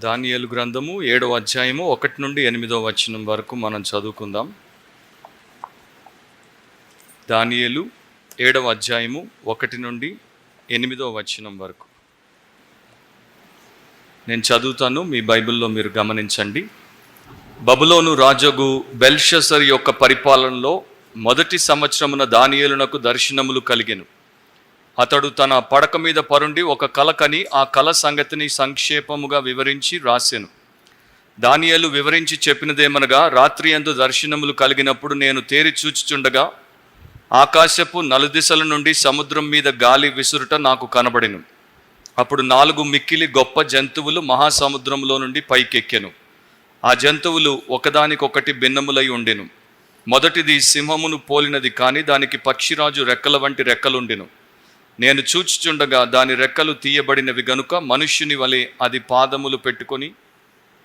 దానియేలు గ్రంథము 7వ అధ్యాయము 1 నుండి 8వ వచనం వరకు మనం చదువుకుందాం. దానియేలు 7వ అధ్యాయము 1 నుండి 8వ వచనం వరకు నేను చదువుతాను, మీ బైబిల్లో మీరు గమనించండి. బబులోను రాజగు బెల్షస్సర్ యొక్క పరిపాలనలో మొదటి సంవత్సరమున దానియేలునకు దర్శనములు కలిగెను. అతడు తన పడక మీద పరుండి ఒక కల కని ఆ కల సంగతిని సంక్షేపముగా వివరించి రాసెను. దానియేలు వివరించి చెప్పినదేమనగా, రాత్రి యందు దర్శనములు కలిగినప్పుడు నేను తేరి చూచుచుండగా ఆకాశపు నలుదిశల నుండి సముద్రం మీద గాలి విసురుట నాకు కనబడెను. అప్పుడు 4 మిక్కిలి గొప్ప జంతువులు మహాసముద్రంలో నుండి పైకెక్కెను. ఆ జంతువులు ఒకదానికొకటి భిన్నములై ఉండెను. మొదటిది సింహమును పోలినది, కానీ దానికి పక్షిరాజు రెక్కల వంటి రెక్కలుండెను. నేను చూచుచుండగా దాని రెక్కలు తీయబడినవి గనుక మనుష్యుని వలె అది పాదములు పెట్టుకొని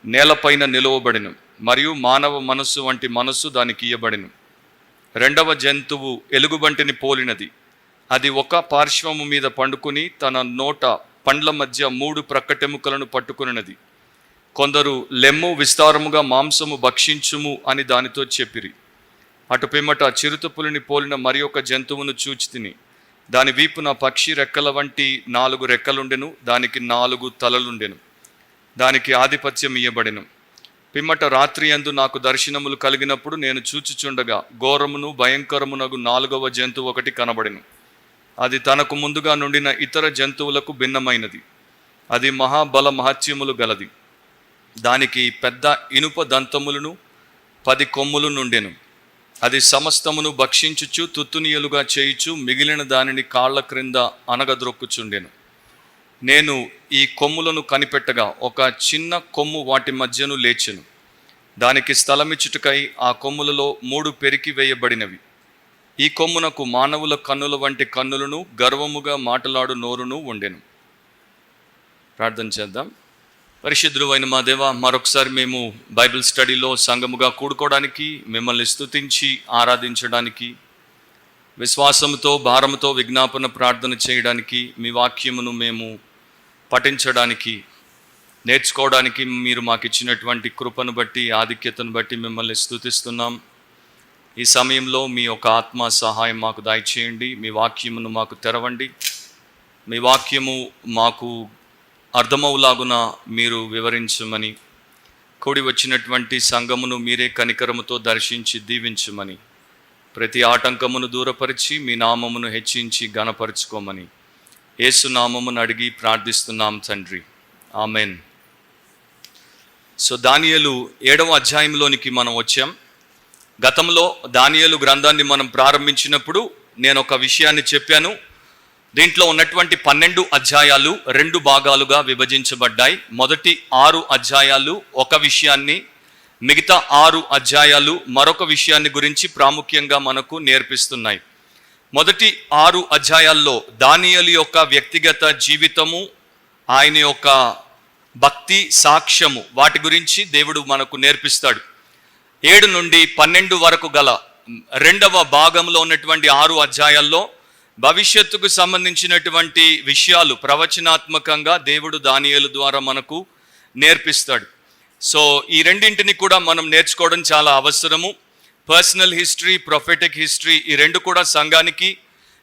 నేలపైన నిలువబడెను, మరియు మానవ మనస్సు వంటి మనస్సు దానికి ఇయ్యబడెను. రెండవ జంతువు ఎలుగుబంటిని పోలినది. అది ఒక పార్శ్వము మీద పండుకొని తన నోట పండ్ల మధ్య 3 ప్రక్కటెముకలను పట్టుకున్నది. కొందరు లెమ్ము, విస్తారముగా మాంసము భక్షించుము అని దానితో చెప్పిరి. అటు పిమ్మట చిరుతపులిని పోలిన మరి ఒక జంతువును చూచి తిని, దాని వీపున పక్షి రెక్కల వంటి 4 రెక్కలుండెను. దానికి 4 తలలుండెను. దానికి ఆధిపత్యం ఇయ్యబడెను. పిమ్మట రాత్రి యందు నాకు దర్శనములు కలిగినప్పుడు నేను చూచుచుండగా ఘోరమును భయంకరమునగు 4వ జంతువు ఒకటి కనబడెను. అది తనకు ముందుగా నుండిన ఇతర జంతువులకు భిన్నమైనది. అది మహాబల మహత్యములు గలది. దానికి పెద్ద ఇనుప దంతములను 10 కొమ్ములు నుండెను. అది సమస్తమును భక్షించుచు తుత్తునియలుగా చేయుచు మిగిలిన దానిని కాళ్ల క్రింద అనగద్రొక్కుచుండెను. నేను ఈ కొమ్ములను కనిపెట్టగా ఒక చిన్న కొమ్ము వాటి మధ్యను లేచెను. దానికి స్థలమిచ్చుటకై ఆ కొమ్ములలో 3 పెరికి వేయబడినవి. ఈ కొమ్మునకు మానవుల కన్నుల వంటి కన్నులను, గర్వముగా మాటలాడు నోరును ఉండెను. ప్రార్థన చేద్దాం. పరిశుద్ధుడు అయిన మా దేవ, మరొకసారి మేము బైబిల్ స్టడీలో సంఘముగా కూడుకోవడానికి, మిమ్మల్ని స్తుతించి ఆరాధించడానికి, విశ్వాసంతో భారముతో విజ్ఞాపన ప్రార్థన చేయడానికి, మీ వాక్యమును మేము పఠించడానికి, నేర్చుకోవడానికి మీరు మాకు ఇచ్చినటువంటి కృపను బట్టి, ఆధిక్యతను బట్టి మిమ్మల్ని స్తుతిస్తున్నాం. ఈ సమయంలో మీ యొక్క ఆత్మ సహాయం మాకు దయచేయండి. మీ వాక్యమును మాకు తెరవండి. మీ వాక్యము మాకు అర్థమవులాగున మీరు వివరించమని, కూడి వచ్చినటువంటి సంఘమును మీరే కనికరముతో దర్శించి దీవించమని, ప్రతి ఆటంకమును దూరపరిచి మీ నామమును హెచ్చించి ఘనపరుచుకోమని యేసు నామమును అడిగి ప్రార్థిస్తున్నాం తండ్రి, ఆమెన్. సో దానియేలు 7వ అధ్యాయంలోనికి మనం వచ్చాం. గతంలో దానియేలు గ్రంథాన్ని మనం ప్రారంభించినప్పుడు నేను ఒక విషయాన్ని చెప్పాను. దీంట్లో ఉన్నటువంటి 12 అధ్యాయాలు 2 భాగాలుగా విభజించబడ్డాయి. మొదటి 6 అధ్యాయాలు ఒక విషయాన్ని, మిగతా 6 అధ్యాయాలు మరొక విషయాన్ని గురించి ప్రాముఖ్యంగా మనకు నేర్పిస్తున్నాయి. మొదటి 6 అధ్యాయాల్లో దానియేలు యొక్క వ్యక్తిగత జీవితము, ఆయన యొక్క భక్తి సాక్ష్యము, వాటి గురించి దేవుడు మనకు నేర్పిస్తాడు. 7 నుండి 12 వరకు గల 2వ భాగంలో ఉన్నటువంటి 6 అధ్యాయాల్లో భవిష్యత్తుకు సంబంధించినటువంటి విషయాలు ప్రవచనాత్మకంగా దేవుడు దానియేలు ద్వారా మనకు నేర్పిస్తాడు. సో ఈ రెండింటిని కూడా మనం నేర్చుకోవడం చాలా అవసరము. పర్సనల్ హిస్టరీ, ప్రొఫెటిక్ హిస్టరీ, ఈ 2 కూడా సంఘానికి,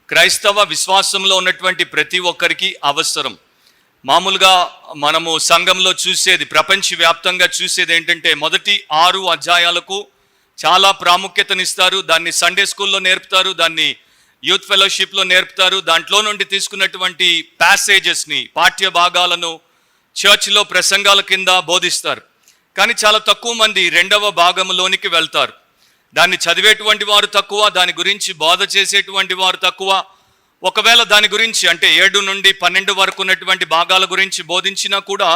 క్రైస్తవ విశ్వాసంలో ఉన్నటువంటి ప్రతి ఒక్కరికి అవసరం. మామూలుగా మనము సంఘంలో చూసేది, ప్రపంచవ్యాప్తంగా చూసేది ఏంటంటే, మొదటి 6 అధ్యాయాలకు చాలా ప్రాముఖ్యతనిస్తారు. దాన్ని సండే స్కూల్లో నేర్పుతారు, దాన్ని యూత్ ఫెలోషిప్లో నేర్పుతారు. దాంట్లో నుండి తీసుకున్నటువంటి ప్యాసేజెస్ని, పాఠ్య భాగాలను చర్చ్లో ప్రసంగాల కింద బోధిస్తారు. కానీ చాలా తక్కువ మంది 2వ భాగంలోనికి వెళ్తారు. దాన్ని చదివేటువంటి వారు తక్కువ, దాని గురించి బోధ చేసేటువంటి వారు తక్కువ. ఒకవేళ దాని గురించి అంటే 7 నుండి 12 వరకు ఉన్నటువంటి భాగాల గురించి బోధించినా కూడా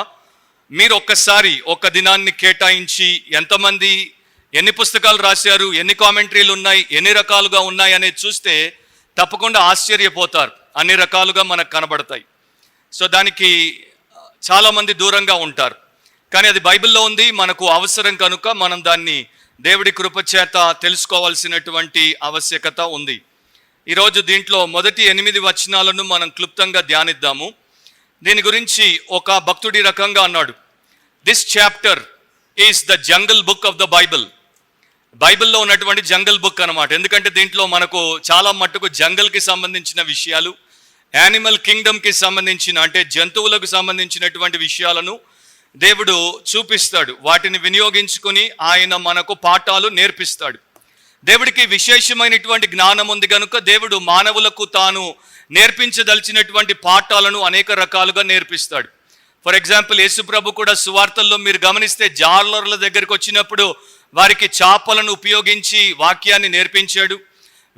మీరు ఒక్కసారి ఒక దినాన్ని కేటాయించి ఎంతమంది ఎన్ని పుస్తకాలు రాశారు, ఎన్ని కామెంటరీలు ఉన్నాయి, ఎన్ని రకాలుగా ఉన్నాయి అనేది చూస్తే తప్పకుండా ఆశ్చర్యపోతారు. అన్ని రకాలుగా మనకు కనబడతాయి. సో దానికి చాలామంది దూరంగా ఉంటారు. కానీ అది బైబిల్లో ఉంది, మనకు అవసరం కనుక మనం దాన్ని దేవుడి కృపచేత తెలుసుకోవాల్సినటువంటి ఆవశ్యకత ఉంది. ఈరోజు దీంట్లో మొదటి 8 వచనాలను మనం క్లుప్తంగా ధ్యానిద్దాము. దీని గురించి ఒక భక్తుడి రకంగా అన్నాడు, this chapter is the jungle book of the Bible. బైబిల్లో ఉన్నటువంటి జంగల్ బుక్ అన్నమాట. ఎందుకంటే దీంట్లో మనకు చాలా మట్టుకు జంగల్కి సంబంధించిన విషయాలు, యానిమల్ కింగ్డమ్కి సంబంధించిన అంటే జంతువులకు సంబంధించినటువంటి విషయాలను దేవుడు చూపిస్తాడు. వాటిని వినియోగించుకొని ఆయన మనకు పాఠాలు నేర్పిస్తాడు. దేవుడికి విశేషమైనటువంటి జ్ఞానం ఉంది కనుక దేవుడు మానవులకు తాను నేర్పించదలిచినటువంటి పాఠాలను అనేక రకాలుగా నేర్పిస్తాడు. ఫర్ ఎగ్జాంపుల్, యేసుప్రభు కూడా సువార్తల్లో మీరు గమనిస్తే జాలర్ల దగ్గరికి వచ్చినప్పుడు వారికి చాపలను ఉపయోగించి వాక్యాన్ని నేర్పించాడు.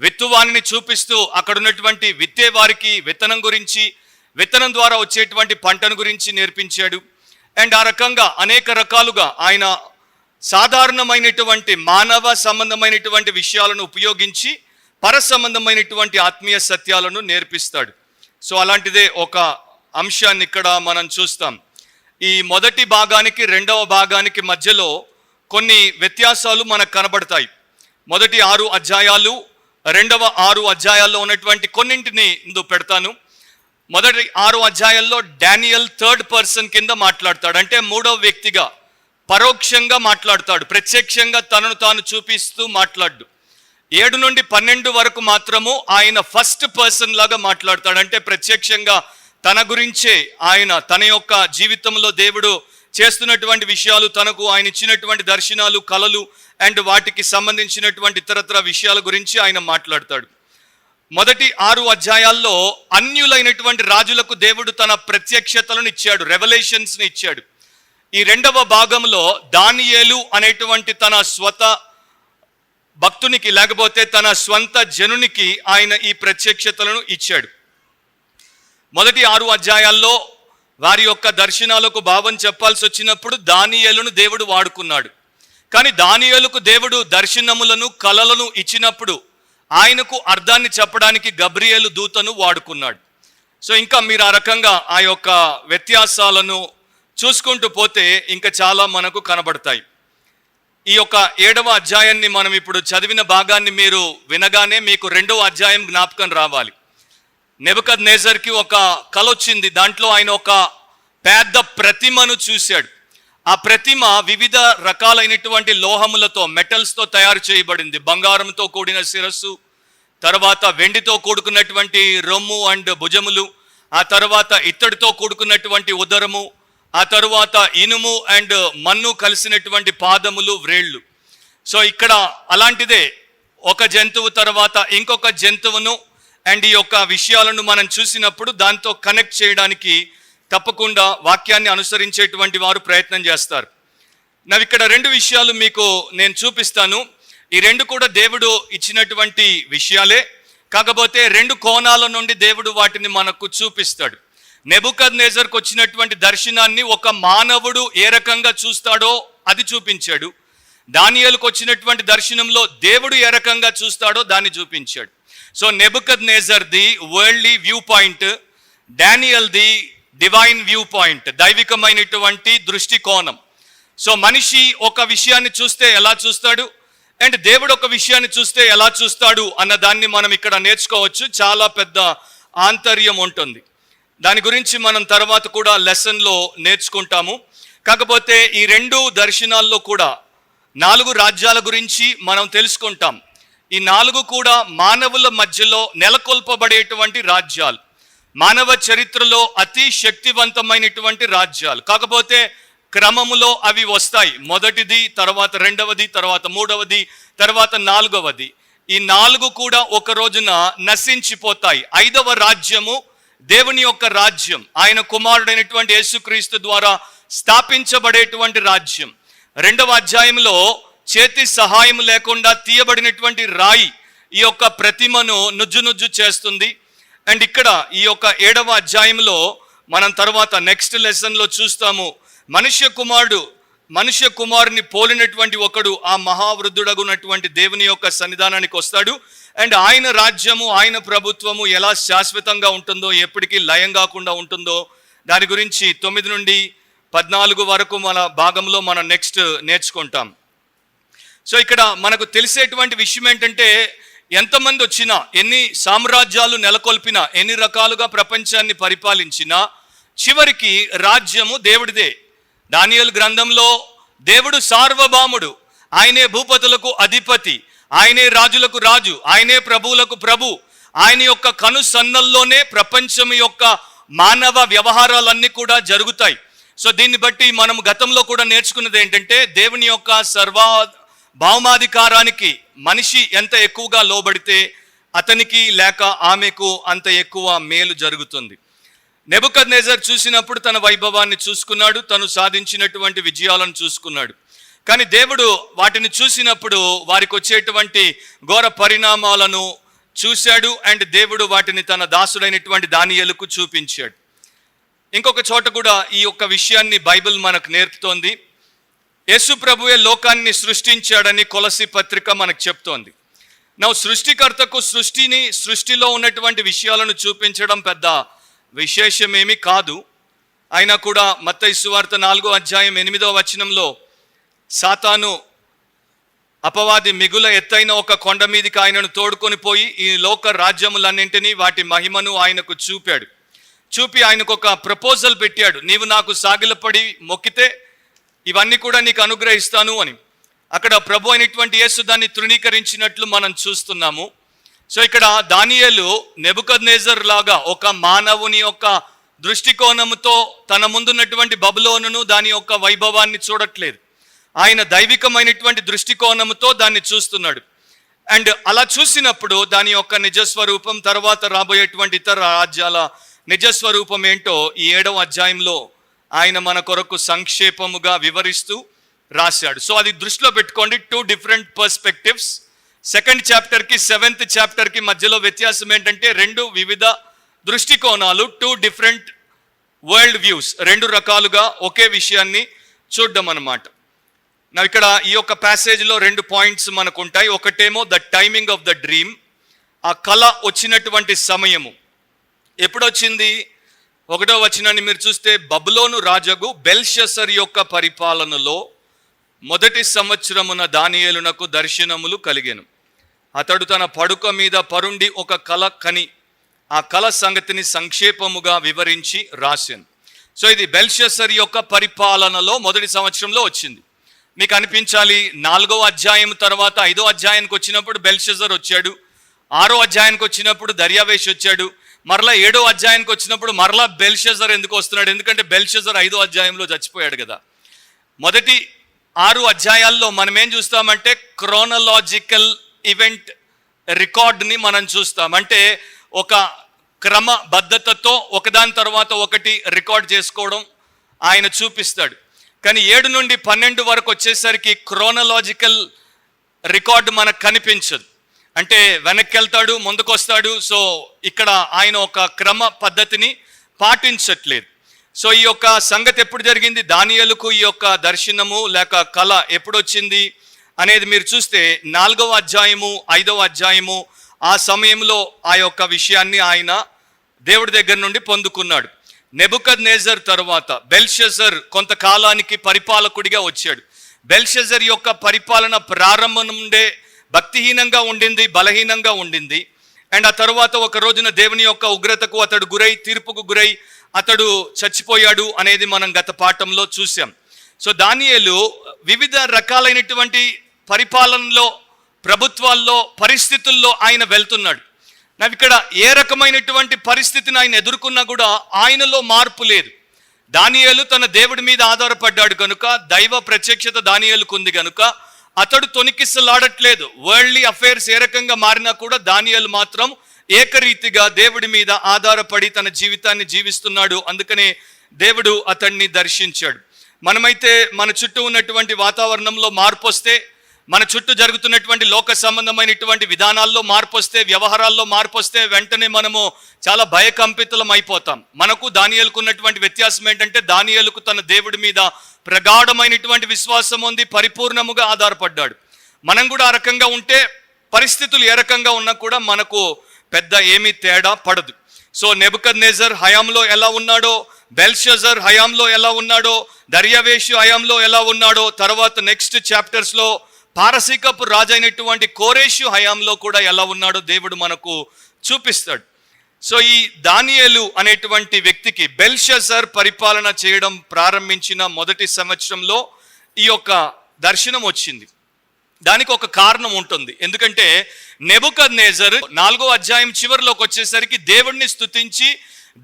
విత్తువాణిని చూపిస్తూ అక్కడ ఉన్నటువంటి విత్తే వారికి విత్తనం గురించి, విత్తనం ద్వారా వచ్చేటువంటి పంటను గురించి నేర్పించాడు. అండ్ ఆ రకంగా అనేక రకాలుగా ఆయన సాధారణమైనటువంటి మానవ సంబంధమైనటువంటి విషయాలను ఉపయోగించి పర సంబంధమైనటువంటి ఆత్మీయ సత్యాలను నేర్పిస్తాడు. సో అలాంటిదే ఒక అంశాన్ని ఇక్కడ మనం చూస్తాం. ఈ మొదటి భాగానికి రెండవ భాగానికి మధ్యలో కొన్ని వ్యత్యాసాలు మనకు కనబడతాయి. మొదటి 6 అధ్యాయాలు, రెండవ 6 అధ్యాయాల్లో ఉన్నటువంటి కొన్నింటిని ఇందులో పెడతాను. మొదటి 6 అధ్యాయాల్లో డానియల్ థర్డ్ పర్సన్ కింద మాట్లాడతాడు. అంటే మూడవ వ్యక్తిగా పరోక్షంగా మాట్లాడతాడు, ప్రత్యక్షంగా తనను తాను చూపిస్తూ మాట్లాడు. 7 నుండి 12 వరకు మాత్రము ఆయన ఫస్ట్ పర్సన్ లాగా మాట్లాడతాడు. అంటే ప్రత్యక్షంగా తన గురించే ఆయన తన యొక్క జీవితంలో దేవుడు చేస్తున్నటువంటి విషయాలు, తనకు ఆయన ఇచ్చినటువంటి దర్శనాలు, కలలు అండ్ వాటికి సంబంధించినటువంటి ఇతరత్ర విషయాల గురించి ఆయన మాట్లాడతాడు. మొదటి 6 అధ్యాయాల్లో అన్యులైనటువంటి రాజులకు దేవుడు తన ప్రత్యక్షతలను ఇచ్చాడు, రెవల్యూషన్స్ని ఇచ్చాడు. ఈ రెండవ భాగంలో దానియేలు అనేటువంటి తన స్వత భక్తునికి లేకపోతే తన స్వంత జనునికి ఆయన ఈ ప్రత్యక్షతలను ఇచ్చాడు. మొదటి 6 అధ్యాయాల్లో వారి యొక్క దర్శనాలకు భావం చెప్పాల్సి వచ్చినప్పుడు దానియేలును దేవుడు వాడుకున్నాడు. కానీ దానియేలుకు దేవుడు దర్శనములను, కలలను ఇచ్చినప్పుడు ఆయనకు అర్థాన్ని చెప్పడానికి గబ్రియేలు దూతను వాడుకున్నాడు. సో ఇంకా మీరు ఆ రకంగా ఆ యొక్క వ్యత్యాసాలను చూసుకుంటూ పోతే ఇంకా చాలా మనకు కనబడతాయి. ఈ యొక్క 7వ అధ్యాయాన్ని మనం ఇప్పుడు చదివిన భాగాన్ని మీరు వినగానే మీకు 2వ అధ్యాయం జ్ఞాపకం రావాలి. నెబుకద్నెజర్కి ఒక కల వచ్చింది. దాంట్లో ఆయన ఒక పెద్ద ప్రతిమను చూశాడు. ఆ ప్రతిమ వివిధ రకాలైనటువంటి లోహములతో, మెటల్స్తో తయారు చేయబడింది. బంగారంతో కూడిన శిరస్సు, తర్వాత వెండితో కూడుకున్నటువంటి రొమ్ము అండ్ భుజములు, ఆ తర్వాత ఇత్తడితో కూడుకున్నటువంటి ఉదరము, ఆ తరువాత ఇనుము అండ్ మన్ను కలిసినటువంటి పాదములు, వ్రేళ్ళు. సో ఇక్కడ అలాంటిదే ఒక జంతువు తర్వాత ఇంకొక జంతువును అండ్ ఈ యొక్క విషయాలను మనం చూసినప్పుడు దాంతో కనెక్ట్ చేయడానికి తప్పకుండా వాక్యాన్ని అనుసరించేటువంటి వారు ప్రయత్నం చేస్తారు. ఇక్కడ 2 విషయాలు మీకు నేను చూపిస్తాను. ఈ 2 కూడా దేవుడు ఇచ్చినటువంటి విషయాలే, కాకపోతే 2 కోణాల నుండి దేవుడు వాటిని మనకు చూపిస్తాడు. నెబుకద్నెజర్కు వచ్చినటువంటి దర్శనాన్ని ఒక మానవుడు ఏ రకంగా చూస్తాడో అది చూపించాడు. దానియేలుకు వచ్చినటువంటి దర్శనంలో దేవుడు ఏ రకంగా చూస్తాడో దాన్ని చూపించాడు. So Nebuchadnezzar the worldly view point, Daniel the divine view point, దైవికమైనటువంటి దృష్టికోణం. సో మనిషి ఒక విషయాన్ని చూస్తే ఎలా చూస్తాడు అండ్ దేవుడు ఒక విషయాన్ని చూస్తే ఎలా చూస్తాడు అన్న దాన్ని మనం ఇక్కడ నేర్చుకోవచ్చు. చాలా పెద్ద ఆంతర్యం ఉంటుంది. దాని గురించి మనం తర్వాత కూడా లెసన్లో నేర్చుకుంటాము. కాకపోతే ఈ 2 దర్శనాల్లో కూడా 4 రాజ్యాల గురించి మనం తెలుసుకుంటాం. ఈ 4 కూడా మానవుల మధ్యలో నెలకొల్పబడేటువంటి రాజ్యాలు, మానవ చరిత్రలో అతి శక్తివంతమైనటువంటి రాజ్యాలు. కాకపోతే క్రమములో అవి వస్తాయి. మొదటిది, తర్వాత 2వది, తర్వాత 3వది, తర్వాత 4వది. ఈ 4 కూడా ఒక రోజున నశించిపోతాయి. 5వ రాజ్యము దేవుని యొక్క రాజ్యం, ఆయన కుమారుడైనటువంటి యేసుక్రీస్తు ద్వారా స్థాపించబడేటువంటి రాజ్యం. 2వ అధ్యాయంలో చేతి సహాయం లేకుండా తీయబడినటువంటి రాయి ఈ యొక్క ప్రతిమను నుజ్జు చేస్తుంది. అండ్ ఇక్కడ ఈ యొక్క 7వ అధ్యాయంలో మనం తర్వాత నెక్స్ట్ లెసన్లో చూస్తాము, మనుష్య కుమారుని పోలినటువంటి ఒకడు ఆ మహావృద్ధుడగునటువంటి దేవుని యొక్క సన్నిధానానికి వస్తాడు. అండ్ ఆయన రాజ్యము, ఆయన ప్రభుత్వము ఎలా శాశ్వతంగా ఉంటుందో, ఎప్పటికీ లయం కాకుండా ఉంటుందో దాని గురించి 9 నుండి 14 వరకు మన భాగంలో మనం నెక్స్ట్ నేర్చుకుంటాం. సో ఇక్కడ మనకు తెలిసేటువంటి విషయం ఏంటంటే, ఎంతమంది వచ్చినా, ఎన్ని సామ్రాజ్యాలు నెలకొల్పినా, ఎన్ని రకాలుగా ప్రపంచాన్ని పరిపాలించినా చివరికి రాజ్యము దేవుడిదే. దానియేలు గ్రంథంలో దేవుడు సార్వభౌముడు, ఆయనే భూపతులకు అధిపతి, ఆయనే రాజులకు రాజు, ఆయనే ప్రభువులకు ప్రభు. ఆయన యొక్క కను సన్నల్లోనే ప్రపంచం యొక్క మానవ వ్యవహారాలన్నీ కూడా జరుగుతాయి. సో దీన్ని బట్టి మనం గతంలో కూడా నేర్చుకున్నది ఏంటంటే, దేవుని యొక్క భౌమాధికారానికి మనిషి ఎంత ఎక్కువగా లోబడితే అతనికి లేక ఆమెకు అంత ఎక్కువ మేలు జరుగుతుంది. నెబుకద్నెజర్ చూసినప్పుడు తన వైభవాన్ని చూసుకున్నాడు, తను సాధించినటువంటి విజయాలను చూసుకున్నాడు. కానీ దేవుడు వాటిని చూసినప్పుడు వారికి వచ్చేటువంటి ఘోర పరిణామాలను చూశాడు. అండ్ దేవుడు వాటిని తన దాసుడైనటువంటి దానియేలుకు చూపించాడు. ఇంకొక చోట కూడా ఈ యొక్క విషయాన్ని బైబిల్ మనకు నేర్పుతోంది. యేసు ప్రభువే లోకాన్ని సృష్టించాడని కొలసి పత్రిక మనకు చెప్తోంది. సృష్టికర్తకు సృష్టిలో ఉన్నటువంటి విషయాలను చూపించడం పెద్ద విశేషమేమి కాదు. అయినా కూడా మత్తయి సువార్త 4వ అధ్యాయం 8వ వచనంలో సాతాను అపవాది మిగుల ఎత్తైన ఒక కొండ మీదకి ఆయనను తోడుకొని పోయి ఈ లోక రాజ్యములన్నింటినీ వాటి మహిమను ఆయనకు చూపి ఆయనకు ఒక ప్రపోజల్ పెట్టాడు. నీవు నాకు సాగిలపడి మొక్కితే ఇవన్నీ కూడా నీకు అనుగ్రహిస్తాను అని. అక్కడ ప్రభు అయినటువంటి యేసు దాన్ని తృణీకరించినట్లు మనం చూస్తున్నాము. సో ఇక్కడ దానియేలు నెబుకద్నెజర్ లాగా ఒక మానవుని యొక్క దృష్టికోణంతో తన ముందున్నటువంటి బబులోనును దాని యొక్క వైభవాన్ని చూడట్లేదు. ఆయన దైవికమైనటువంటి దృష్టికోణంతో దాన్ని చూస్తున్నాడు. అండ్ అలా చూసినప్పుడు దాని యొక్క నిజస్వరూపం, తర్వాత రాబోయేటువంటి ఇతర రాజ్యాల నిజస్వరూపం ఏంటో ఈ 7వ అధ్యాయంలో ఆయన మన కొరకు సంక్షేపముగా వివరిస్తూ రాశాడు. సో అది దృష్టిలో పెట్టుకోండి. 2 డిఫరెంట్ పర్స్పెక్టివ్స్. 2nd చాప్టర్కి 7th చాప్టర్కి మధ్యలో వ్యత్యాసం ఏంటంటే 2 వివిధ దృష్టికోణాలు, 2 డిఫరెంట్ వరల్డ్ వ్యూస్, 2 రకాలుగా ఒకే విషయాన్ని చూడడం అన్నమాట. ఇక్కడ ఈ యొక్క ప్యాసేజ్లో 2 పాయింట్స్ మనకు ఉంటాయి. ఒకటేమో the timing of the dream, ఆ కళ వచ్చినటువంటి సమయము ఎప్పుడొచ్చింది. 1వ వచనాన్ని మీరు చూస్తే, బబులోను రాజగు బెల్షస్సర్ యొక్క పరిపాలనలో మొదటి సంవత్సరమున దానియేలునకు దర్శనములు కలిగెను. అతడు తన పడుక మీద పరుండి ఒక కల కని ఆ కల సంగతిని సంక్షేపముగా వివరించి రాశాను. సో ఇది బెల్షస్సర్ యొక్క పరిపాలనలో మొదటి సంవత్సరంలో వచ్చింది. మీకు అనిపించాలి 4వ అధ్యాయం తర్వాత 5వ అధ్యాయానికి వచ్చినప్పుడు బెల్షస్సర్ వచ్చాడు, 6వ అధ్యాయానికి వచ్చినప్పుడు దర్యావేష్ వచ్చాడు, మరలా 7వ అధ్యాయానికి వచ్చినప్పుడు మరలా బెల్షస్సర్ ఎందుకు వస్తున్నాడు? ఎందుకంటే బెల్షస్సర్ 5వ అధ్యాయంలో చచ్చిపోయాడు కదా. మొదటి 6 అధ్యాయాల్లో మనం ఏం చూస్తామంటే క్రోనలాజికల్ ఈవెంట్ రికార్డ్ని మనం చూస్తాం. అంటే ఒక క్రమబద్ధతతో ఒకదాని తర్వాత ఒకటి రికార్డ్ చేసుకోవడం ఆయన చూపిస్తాడు. కానీ 7 నుండి 12 వరకు వచ్చేసరికి క్రోనలాజికల్ రికార్డు మనకు కనిపించదు. అంటే వెనక్కి వెళ్తాడు, ముందుకు వస్తాడు. సో ఇక్కడ ఆయన ఒక క్రమ పద్ధతిని పాటించట్లేదు. సో ఈ యొక్క సంగతి ఎప్పుడు జరిగింది, దానియేలుకు ఈ యొక్క దర్శనము లేక కళ ఎప్పుడు వచ్చింది అనేది మీరు చూస్తే 4వ అధ్యాయము 5వ అధ్యాయము ఆ సమయంలో ఆ యొక్క విషయాన్ని ఆయన దేవుడి దగ్గర నుండి పొందుకున్నాడు. నెబుకద్నెజర్ తర్వాత బెల్షస్సర్ కొంతకాలానికి పరిపాలకుడిగా వచ్చాడు. బెల్షస్సర్ యొక్క పరిపాలన ప్రారంభం నుండే భక్తిహీనంగా ఉండింది, బలహీనంగా ఉండింది. అండ్ ఆ తర్వాత ఒక రోజున దేవుని యొక్క ఉగ్రతకు అతడు గురై, తీర్పుకు గురై అతడు చచ్చిపోయాడు అనేది మనం గత పాఠంలో చూసాం. సో దానియేలు వివిధ రకాలైనటువంటి పరిపాలనలో, ప్రభుత్వాల్లో, పరిస్థితుల్లో ఆయన వెళ్తున్నాడు. ఇక్కడ ఏ రకమైనటువంటి పరిస్థితిని ఆయన ఎదుర్కొన్నా కూడా ఆయనలో మార్పు లేదు. దానియేలు తన దేవుడి మీద ఆధారపడ్డాడు కనుక, దైవ ప్రత్యక్షత దానియేలుకు ఉంది కనుక అతడు తొణికిసలాడట్లేదు. వరల్డ్లీ అఫైర్స్ ఏ రకంగా మారినా కూడా దానియేలు మాత్రం ఏకరీతిగా దేవుడి మీద ఆధారపడి తన జీవితాన్ని జీవిస్తున్నాడు. అందుకనే దేవుడు అతన్ని దర్శించాడు. మనమైతే మన చుట్టూ ఉన్నటువంటి వాతావరణంలో మార్పు వస్తే, మన చుట్టూ జరుగుతున్నటువంటి లోక సంబంధమైనటువంటి విధానాల్లో మార్పు వస్తే, వ్యవహారాల్లో మార్పు వస్తే వెంటనే మనము చాలా భయకంపితులం అయిపోతాం. మనకు దానియేలుకు ఉన్నటువంటి వ్యత్యాసం ఏంటంటే, దానియేలుకు తన దేవుడి మీద ప్రగాఢమైనటువంటి విశ్వాసం ఉంది, పరిపూర్ణముగా ఆధారపడ్డాడు. మనం కూడా ఆ రకంగా ఉంటే పరిస్థితులు ఏ రకంగా ఉన్నా కూడా మనకు పెద్ద ఏమీ తేడా పడదు. సో నెబుకద్నెజర్ హయాంలో ఎలా ఉన్నాడో, బెల్షస్సర్ హయాంలో ఎలా ఉన్నాడో, దర్యావేషు హయాంలో ఎలా ఉన్నాడో, తర్వాత నెక్స్ట్ చాప్టర్స్లో పారసీకపు రాజైనటువంటి కోరేషు హయాంలో కూడా ఎలా ఉన్నాడో దేవుడు మనకు చూపిస్తాడు. సో ఈ దానియేలు అనేటువంటి వ్యక్తికి బెల్షస్సర్ పరిపాలన చేయడం ప్రారంభించిన మొదటి సంవత్సరంలో ఈ యొక్క దర్శనం వచ్చింది. దానికి ఒక కారణం ఉంటుంది. ఎందుకంటే నెబుకద్నెజర్ 4వ అధ్యాయం చివరిలోకి వచ్చేసరికి దేవుణ్ణి స్తుతించి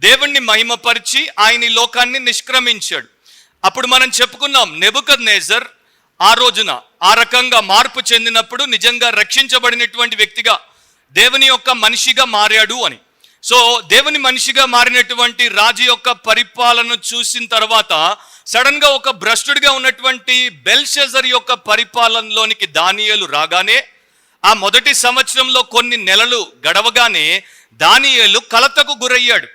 దేవుణ్ణి మహిమపరిచి ఆయన ఈ లోకాన్ని నిష్క్రమించాడు. అప్పుడు మనం చెప్పుకున్నాం, నెబుకద్నెజర్ ఆ రోజున ఆ రకంగా మార్పు చెందినప్పుడు నిజంగా రక్షించబడినటువంటి వ్యక్తిగా దేవుని యొక్క మనిషిగా మారాడు అని. సో దేవుని మనిషిగా మారినటువంటి రాజు యొక్క పరిపాలన చూసిన తర్వాత సడన్ గా ఒక భ్రష్టుడిగా ఉన్నటువంటి బెల్షస్సర్ యొక్క పరిపాలనలోనికి దానియేలు రాగానే ఆ మొదటి సంవత్సరంలో కొన్ని నెలలు గడవగానే దానియేలు కలతకు గురయ్యాడు.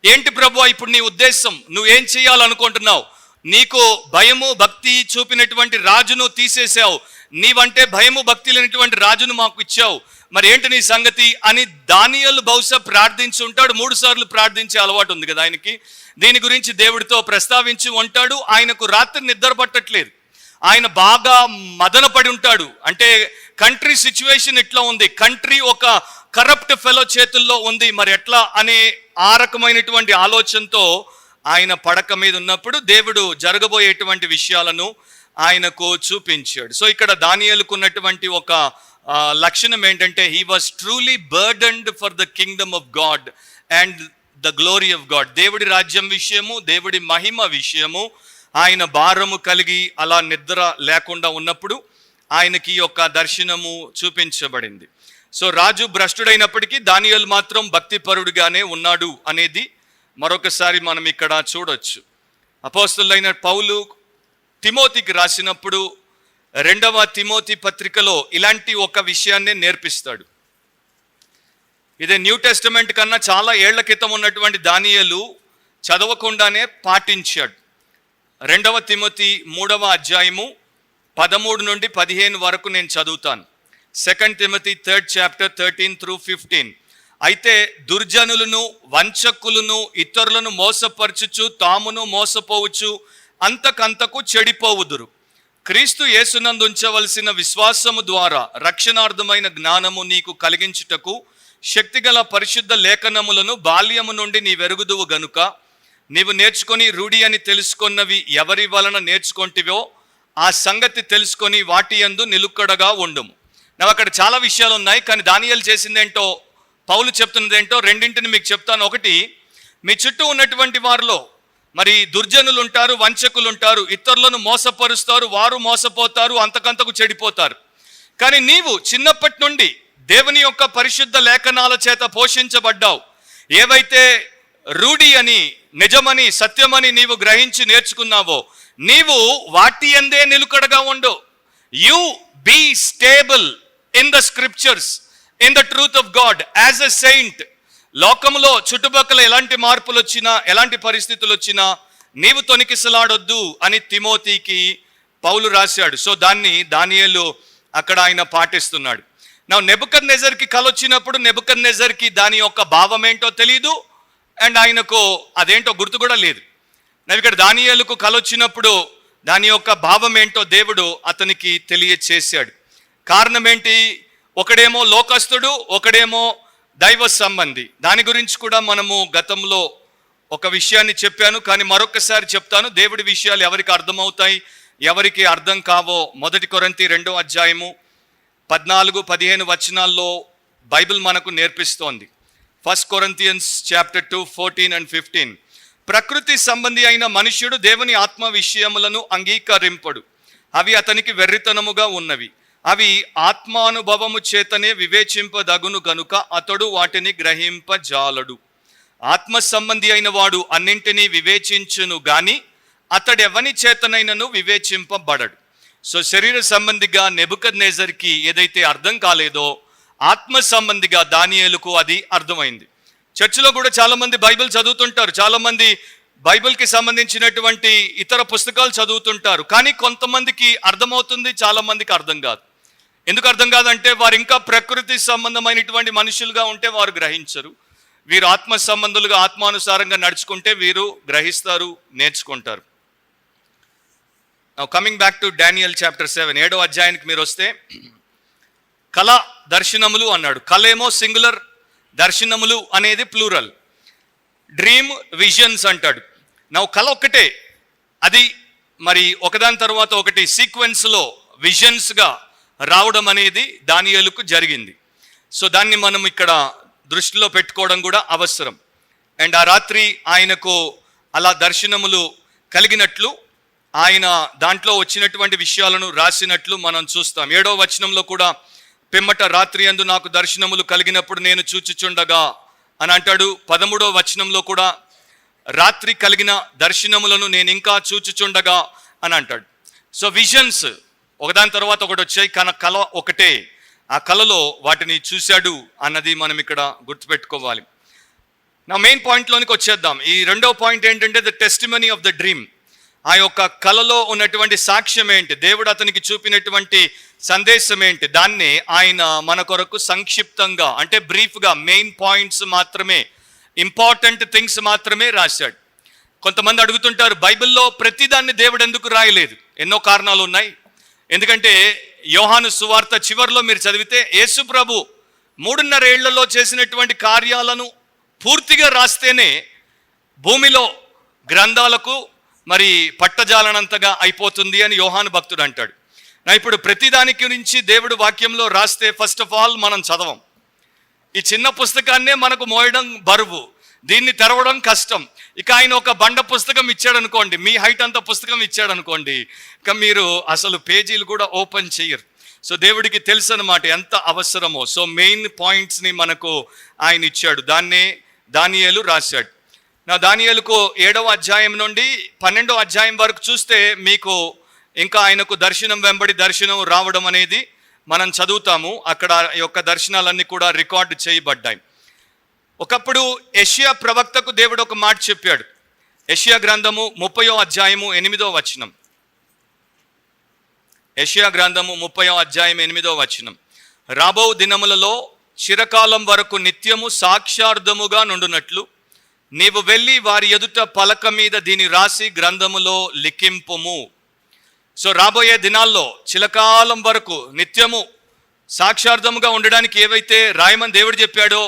ఏంటి ప్రభువా ఇప్పుడు నీ ఉద్దేశం, నువ్వేం చేయాలనుకుంటున్నావు? నీకు భయము భక్తి చూపినటువంటి రాజును తీసేసావు, నీవంటే భయము భక్తి లేనటువంటి రాజును మాకు ఇచ్చావు, మరి ఏంటి నీ సంగతి అని దానియేలు బహుశా ప్రార్థించి ఉంటాడు. 3 సార్లు ప్రార్థించే అలవాటు ఉంది కదా ఆయనకి. దీని గురించి దేవుడితో ప్రస్తావించి ఉంటాడు. ఆయనకు రాత్రి నిద్ర పట్టట్లేదు, ఆయన బాగా మదన పడి ఉంటాడు. అంటే కంట్రీ సిచ్యువేషన్ ఇట్లా ఉంది, కంట్రీ ఒక కరప్ట్ ఫెలో చేతుల్లో ఉంది, మరి ఎట్లా అనే ఆ రకమైనటువంటి ఆలోచనతో ఆయన పడక మీద ఉన్నప్పుడు దేవుడు జరగబోయేటువంటి విషయాలను ఆయనకు చూపించాడు. సో ఇక్కడ దానియేలుకు ఉన్నటువంటి ఒక లక్షణం ఏంటంటే he was truly burdened for the Kingdom of God and the glory of God. దేవుడి రాజ్యం విషయము, దేవుడి మహిమ విషయము ఆయన భారము కలిగి అలా నిద్ర లేకుండా ఉన్నప్పుడు ఆయనకి యొక్క దర్శనము చూపించబడింది. సో రాజు భ్రష్టుడైనప్పటికీ దానియేలు మాత్రం భక్తిపరుడుగానే ఉన్నాడు అనేది మరొకసారి మనం ఇక్కడ చూడొచ్చు. అపోస్తలుడైన పౌలు తిమోతికి రాసినప్పుడు 2వ తిమోతి పత్రికలో ఇలాంటి ఒక విషయాన్ని నేర్పిస్తాడు. ఇదే న్యూ టెస్టమెంట్ కన్నా చాలా ఏళ్ల క్రితం ఉన్నటువంటి దానియేలు చదవకుండానే పాటించాడు. 2వ తిమోతి 3వ అధ్యాయము 13 నుండి 15 వరకు నేను చదువుతాను. 2 తిమోతి 3rd chapter 13 through 15. అయితే దుర్జనులను వంచకులను ఇతరులను మోసపరచుచు తామును మోసపోవచ్చు అంతకంతకు చెడిపోవుదురు. క్రీస్తు యేసునందు ఉంచవలసిన విశ్వాసము ద్వారా రక్షణార్థమైన జ్ఞానము నీకు కలిగించుటకు శక్తిగల పరిశుద్ధ లేఖనములను బాల్యము నుండి నీ వెరుగుదువు గనుక నీవు నేర్చుకొని రూఢి అని తెలుసుకున్నవి ఎవరి వలన నేర్చుకొంటివో ఆ సంగతి తెలుసుకొని వాటి యందు నిలుక్కడగా ఉండుము. అక్కడ చాలా విషయాలు ఉన్నాయి, కానీ దానియేలు చేసిందేంటో పౌలు చెప్తున్నదేంటో రెండింటిని మీకు చెప్తాను. ఒకటి, మీ చుట్టూ ఉన్నటువంటి వారిలో మరి దుర్జనులు ఉంటారు, వంచకులు ఉంటారు, ఇతరులను మోసపరుస్తారు, వారు మోసపోతారు, అంతకంతకు చెడిపోతారు. కానీ నీవు చిన్నప్పటి నుండి దేవుని యొక్క పరిశుద్ధ లేఖనాల చేత పోషించబడ్డావు. ఏవైతే రూఢి అని, నిజమని, సత్యమని నీవు గ్రహించి నేర్చుకున్నావో నీవు వాటి యందే నిలుకడగా ఉండు. You be stable in the scriptures, in the truth of God as a saint. లోకంలో చుట్టుపక్కల ఎలాంటి మార్పులు వచ్చినా, ఎలాంటి పరిస్థితులు వచ్చినా నీవు తొణికిసలాడొద్దు అని తిమోతికి పౌలు రాశాడు. సో దాన్ని దానియేలు అక్కడ ఆయన పాటిస్తున్నాడు. నెబుకద్నెజర్కి కల వచ్చినప్పుడు నెబుకద్నెజర్కి దాని యొక్క భావం ఏంటో తెలియదు, అండ్ ఆయనకు అదేంటో గుర్తు కూడా లేదు. ఇక్కడ దానియేలుకు కల వచ్చినప్పుడు దాని యొక్క భావం ఏంటో దేవుడు అతనికి తెలియచేశాడు. కారణం ఏంటి? ఒకడేమో లోకస్తుడు, ఒకడేమో దైవ సంబంధి. దాని గురించి కూడా మనము గతంలో ఒక విషయాన్ని చెప్పాను, కానీ మరొకసారి చెప్తాను. దేవుడి విషయాలు ఎవరికి అర్థమవుతాయి, ఎవరికి అర్థం కావో 1 కొరింథీ 2వ అధ్యాయము 14-15 వచనాల్లో బైబిల్ మనకు నేర్పిస్తోంది. 1 Corinthians chapter 2 14 and 15. ప్రకృతి సంబంధి అయిన మనుష్యుడు దేవుని ఆత్మ విషయములను అంగీకరింపడు, అవి అతనికి వెర్రితనముగా ఉన్నవి. అవి ఆత్మానుభవము చేతనే వివేచింపదగును గనుక అతడు వాటిని గ్రహింపజాలడు. ఆత్మ సంబంధి అయిన వాడు అన్నింటినీ వివేచించును గాని అతడెవని చేతనైనను వివేచింపబడడు. సో శరీర సంబంధిగా నెబుకద్నెజర్కి ఏదైతే అర్థం కాలేదో ఆత్మ సంబంధిగా దానియేలుకు అది అర్థమైంది. చర్చిలో కూడా చాలా మంది బైబిల్ చదువుతుంటారు, చాలా మంది బైబిల్కి సంబంధించినటువంటి ఇతర పుస్తకాలు చదువుతుంటారు, కానీ కొంతమందికి అర్థమవుతుంది, చాలా మందికి అర్థం కాదు. ఎందుకు అర్థం కాదంటే వారు ఇంకా ప్రకృతి సంబంధమైనటువంటి మనుషులుగా ఉంటే వారు గ్రహించరు. వీరు ఆత్మ సంబంధులుగా ఆత్మానుసారంగా నడుచుకుంటే వీరు గ్రహిస్తారు, నేర్చుకుంటారు. Coming back to Daniel chapter 7, 7వ అధ్యాయానికి మీరు వస్తే కళ దర్శనములు అన్నాడు. కళ ఏమో సింగులర్, దర్శనములు అనేది ప్లూరల్, డ్రీమ్ విజన్స్ అంటాడు. నా కళ ఒక్కటే, అది మరి ఒకదాని తర్వాత ఒకటి సీక్వెన్స్లో విజన్స్గా రావడం అనేది దానియేలుకు జరిగింది. సో దాన్ని మనం ఇక్కడ దృష్టిలో పెట్టుకోవడం కూడా అవసరం. అండ్ ఆ రాత్రి ఆయనకు అలా దర్శనములు కలిగినట్లు, ఆయన దాంట్లో వచ్చినటువంటి విషయాలను రాసినట్లు మనం చూస్తాం. 7వ వచనంలో కూడా పిమ్మట రాత్రి యందు నాకు దర్శనములు కలిగినప్పుడు నేను చూచుచుండగా అని అంటాడు. 13వ వచనంలో కూడా రాత్రి కలిగిన దర్శనములను నేను ఇంకా చూచుచుండగా అని అంటాడు. సో విజన్స్ ఒకదాని తర్వాత ఒకటి వచ్చాయి, కానీ కళ ఒకటే. ఆ కళలో వాటిని చూశాడు అన్నది మనం ఇక్కడ గుర్తుపెట్టుకోవాలి. నా మెయిన్ పాయింట్లోనికి వచ్చేద్దాం. ఈ 2వ పాయింట్ ఏంటంటే the testimony of the dream. ఆ యొక్క కళలో ఉన్నటువంటి సాక్ష్యం ఏంటి, దేవుడు అతనికి చూపినటువంటి సందేశం ఏంటి, దాన్ని ఆయన మన కొరకు సంక్షిప్తంగా అంటే బ్రీఫ్గా మెయిన్ పాయింట్స్ మాత్రమే, ఇంపార్టెంట్ థింగ్స్ మాత్రమే రాశాడు. కొంతమంది అడుగుతుంటారు, బైబిల్లో ప్రతిదాన్ని దేవుడు ఎందుకు రాయలేదు? ఎన్నో కారణాలు ఉన్నాయి. ఎందుకంటే యోహాను సువార్త చివరిలో మీరు చదివితే యేసు ప్రభు 3.5 ఏళ్లలో చేసినటువంటి కార్యాలను పూర్తిగా రాస్తేనే భూమిలో గ్రంథాలకు మరి పట్టజాలనంతగా అయిపోతుంది అని యోహాను భక్తుడు అంటాడు. నా ఇప్పుడు ప్రతిదానికి గురించి దేవుడు వాక్యంలో రాస్తే ఫస్ట్ ఆఫ్ ఆల్ మనం చదవం. ఈ చిన్న పుస్తకాన్నే మనకు మోయడం బరువు, దీన్ని తెరవడం కష్టం. ఇక ఆయన ఒక బండ పుస్తకం ఇచ్చాడు అనుకోండి, మీ హైట్ అంత పుస్తకం ఇచ్చాడు అనుకోండి, ఇక మీరు అసలు పేజీలు కూడా ఓపెన్ చేయరు. సో దేవుడికి తెలుసు అన్నమాట ఎంత అవసరమో. సో మెయిన్ పాయింట్స్ని మనకు ఆయన ఇచ్చాడు, దాన్నే దానియేలు రాశాడు. నా దానియేలుకు 7వ అధ్యాయం నుండి 12వ అధ్యాయం వరకు చూస్తే మీకు ఇంకా ఆయనకు దర్శనం వెంబడి దర్శనం రావడం అనేది మనం చదువుతాము. అక్కడ యొక్క దర్శనాలన్నీ కూడా రికార్డు చేయబడ్డాయి. ఒకప్పుడు యెషయా ప్రవక్తకు దేవుడు ఒక మాట చెప్పాడు. యెషయా గ్రంథము 30వ అధ్యాయము 8వ వచనం. యెషయా గ్రంథము 30వ అధ్యాయం 8వ వచనం. రాబో దినములలో చిరకాలం వరకు నిత్యము సాక్షార్థముగా నుండునట్లు నీవు వెళ్ళి వారి ఎదుట పలక మీద దీని రాసి గ్రంథములో లిఖింపుము. సో రాబోయే దినాల్లో చిరకాలం వరకు నిత్యము సాక్షార్థముగా ఉండడానికి ఏవైతే రాయమని దేవుడు చెప్పాడో,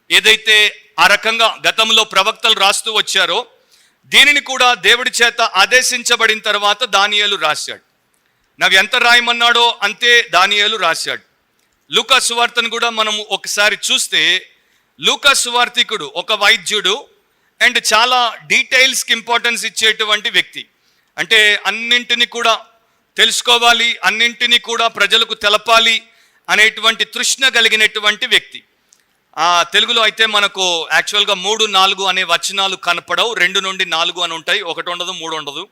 ఏదైతే ఆ రకంగా గతంలో ప్రవక్తలు రాస్తూ వచ్చారో, దీనిని కూడా దేవుడి చేత ఆదేశించబడిన తర్వాత దానియేలు రాశాడు. నవి ఎంత రాయమన్నాడో అంతే దానియేలు రాశాడు. లూకా సువార్తను కూడా మనం ఒకసారి చూస్తే, లూకా సువార్తికుడు ఒక వైద్యుడు అండ్ చాలా డీటెయిల్స్కి ఇంపార్టెన్స్ ఇచ్చేటువంటి వ్యక్తి. అంటే అన్నింటినీ కూడా తెలుసుకోవాలి, అన్నింటినీ కూడా ప్రజలకు తెలపాలి అనేటువంటి తృష్ణ కలిగినటువంటి వ్యక్తి. తెలుగులో అయితే మనకు యాక్చువల్గా 3, 4 అనే వచనాలు కనపడవు, 2 నుండి 4 అని ఉంటాయి, 1 ఉండదు, 3 ఉండదు.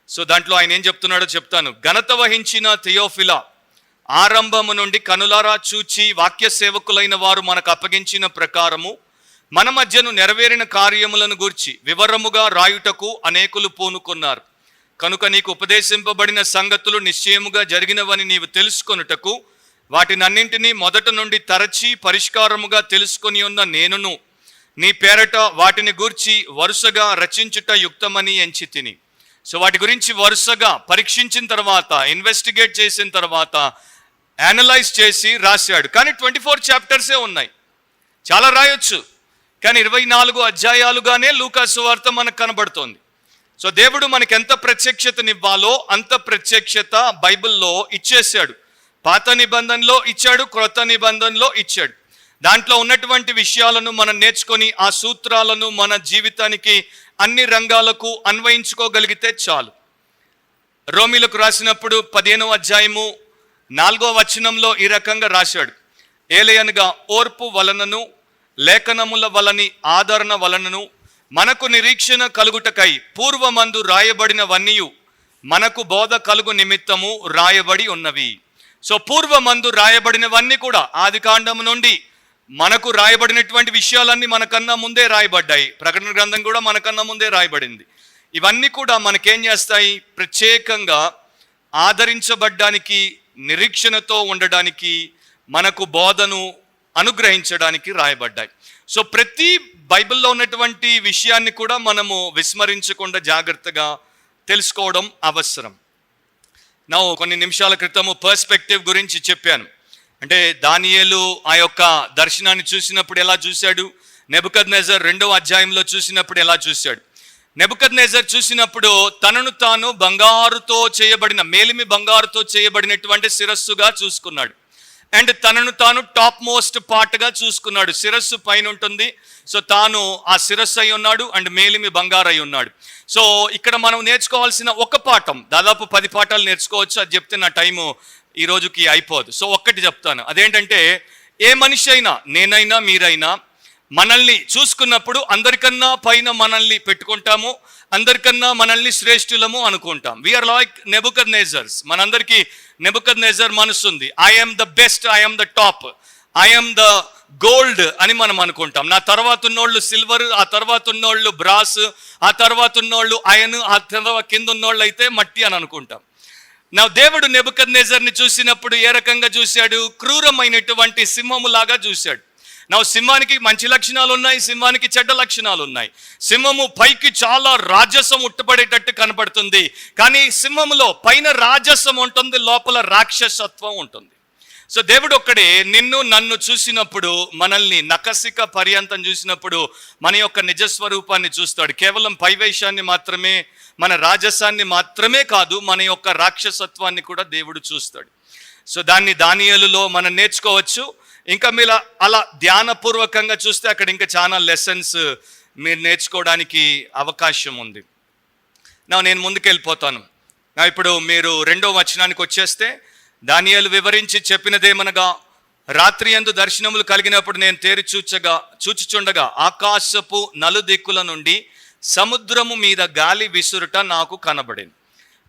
సో దాంట్లో ఆయన ఏం చెప్తున్నాడో చెప్తాను. ఘనత వహించిన థియోఫిలా, ఆరంభము నుండి కనులారా చూచి వాక్య సేవకులైన వారు మనకు అప్పగించిన ప్రకారము మన మధ్యను నెరవేరిన కార్యములను గూర్చి వివరముగా రాయుటకు అనేకులు పూనుకున్నారు. కనుక నీకు ఉపదేశింపబడిన సంగతులు నిశ్చయముగా జరిగినవని నీవు తెలుసుకొనుటకు వాటినన్నింటినీ మొదట నుండి తరచి పరిష్కారముగా తెలుసుకొని ఉన్న నేనును నీ పేరట వాటిని గూర్చి వరుసగా రచించుట యుక్తమని ఎంచి తిని. సో వాటి గురించి వరుసగా పరీక్షించిన తర్వాత, ఇన్వెస్టిగేట్ చేసిన తర్వాత, అనలైజ్ చేసి రాశాడు. కానీ 24 చాప్టర్సే ఉన్నాయి. చాలా రాయొచ్చు, కానీ 24 అధ్యాయాలుగానే లూకా సువార్త మనకు కనబడుతోంది. సో దేవుడు మనకి ఎంత ప్రత్యక్షతనివ్వాలో అంత ప్రత్యక్షత బైబిల్లో ఇచ్చేసాడు. పాత నిబంధనలో ఇచ్చాడు, క్రొత్త నిబంధనలో ఇచ్చాడు. దాంట్లో ఉన్నటువంటి విషయాలను మనం నేర్చుకొని ఆ సూత్రాలను మన జీవితానికి అన్ని రంగాలకు అన్వయించుకోగలిగితే చాలు. రోమీలకు రాసినప్పుడు 15వ అధ్యాయము 4వ వచనంలో ఈ రకంగా రాశాడు. ఏలయనగా ఓర్పు వలనను లేఖనముల వలని ఆదరణ వలనను మనకు నిరీక్షణ కలుగుటకై పూర్వమందు రాయబడినవన్నీయు మనకు బోధ కలుగు నిమిత్తము రాయబడి ఉన్నవి. సో పూర్వమందు రాయబడినవన్నీ కూడా ఆది కాండము నుండి మనకు రాయబడినటువంటి విషయాలన్నీ మనకన్నా ముందే రాయబడ్డాయి. ప్రకటన గ్రంథం కూడా మనకన్నా ముందే రాయబడింది. ఇవన్నీ కూడా మనకేం చేస్తాయి? ప్రత్యేకంగా ఆదరించబడ్డానికి, నిరీక్షణతో ఉండడానికి, మనకు బోధను అనుగ్రహించడానికి రాయబడ్డాయి. సో ప్రతి బైబిల్లో ఉన్నటువంటి విషయాన్ని కూడా మనము విస్మరించకుండా జాగ్రత్తగా తెలుసుకోవడం అవసరం. నా కొన్ని నిమిషాల క్రితము పర్స్పెక్టివ్ గురించి చెప్పాను. అంటే దానియేలు ఆ యొక్క దర్శనాన్ని చూసినప్పుడు ఎలా చూశాడు, నెబుకద్నెజర్ 2వ అధ్యాయంలో చూసినప్పుడు ఎలా చూశాడు. నెబుకద్నెజర్ చూసినప్పుడు తనను తాను బంగారుతో చేయబడిన, మేలిమి బంగారుతో చేయబడినటువంటి శిరస్సుగా చూసుకున్నాడు. అండ్ తనను తాను టాప్ మోస్ట్ పార్ట్గా చూసుకున్నాడు. శిరస్సు పైన ఉంటుంది, సో తాను ఆ శిరస్సు అయి ఉన్నాడు అండ్ మేలిమి బంగారు అయి ఉన్నాడు. సో ఇక్కడ మనం నేర్చుకోవాల్సిన ఒక పాఠం, దాదాపు 10 పాఠాలు నేర్చుకోవచ్చు, అది చెప్తే నా టైము ఈ రోజుకి అయిపోదు. సో ఒక్కటి చెప్తాను, అదేంటంటే ఏ మనిషి అయినా, నేనైనా మీరైనా మనల్ని చూసుకున్నప్పుడు అందరికన్నా పైన మనల్ని పెట్టుకుంటాము, అందరికన్నా మనల్ని శ్రేష్ఠులము అనుకుంటాం. We are like Nebuchadnezzars. మనందరికీ నెబుకద్నెజర్ మనసు ఉంది. I'm the best, I'm the top, I'm the gold అని మనం అనుకుంటాం. నా తర్వాత ఉన్నోళ్ళు సిల్వర్, ఆ తర్వాత ఉన్నోళ్ళు బ్రాస్, ఆ తర్వాత ఉన్నోళ్ళు ఐరన్, ఆ తర్వాత కింద ఉన్నోళ్ళు అయితే మట్టి అని అనుకుంటాం. నా దేవుడు నెబుకద్నెజర్ని చూసినప్పుడు ఏ రకంగా చూశాడు? క్రూరమైనటువంటి సింహములాగా చూశాడు. నా సింహానికి మంచి లక్షణాలు ఉన్నాయి, సింహానికి చెడ్డ లక్షణాలు ఉన్నాయి. సింహము పైకి చాలా రాజసం ఉట్టబడేటట్టు కనపడుతుంది, కానీ సింహములో పైన రాజసం ఉంటుంది, లోపల రాక్షసత్వం ఉంటుంది. సో దేవుడు ఒక్కడే నిన్ను నన్ను చూసినప్పుడు, మనల్ని నకసిక పర్యంతం చూసినప్పుడు మన యొక్క నిజస్వరూపాన్ని చూస్తాడు. కేవలం పైవేశాన్ని మాత్రమే, మన రాజసాన్ని మాత్రమే కాదు, మన యొక్క రాక్షసత్వాన్ని కూడా దేవుడు చూస్తాడు. సో దాన్ని దానియేలులో మనం నేర్చుకోవచ్చు. ఇంకా మీరు అలా ధ్యానపూర్వకంగా చూస్తే అక్కడ ఇంకా చాలా లెసన్స్ మీరు నేర్చుకోవడానికి అవకాశం ఉంది. నేను ముందుకెళ్ళిపోతాను. ఇప్పుడు మీరు 2వ వచనానికి వచ్చేస్తే, దానియేలు వివరించి చెప్పినదేమనగా, రాత్రి యందు దర్శనములు కలిగినప్పుడు నేను చూచుచుండగా ఆకాశపు నలుదిక్కుల నుండి సముద్రము మీద గాలి విసురుట నాకు కనబడింది.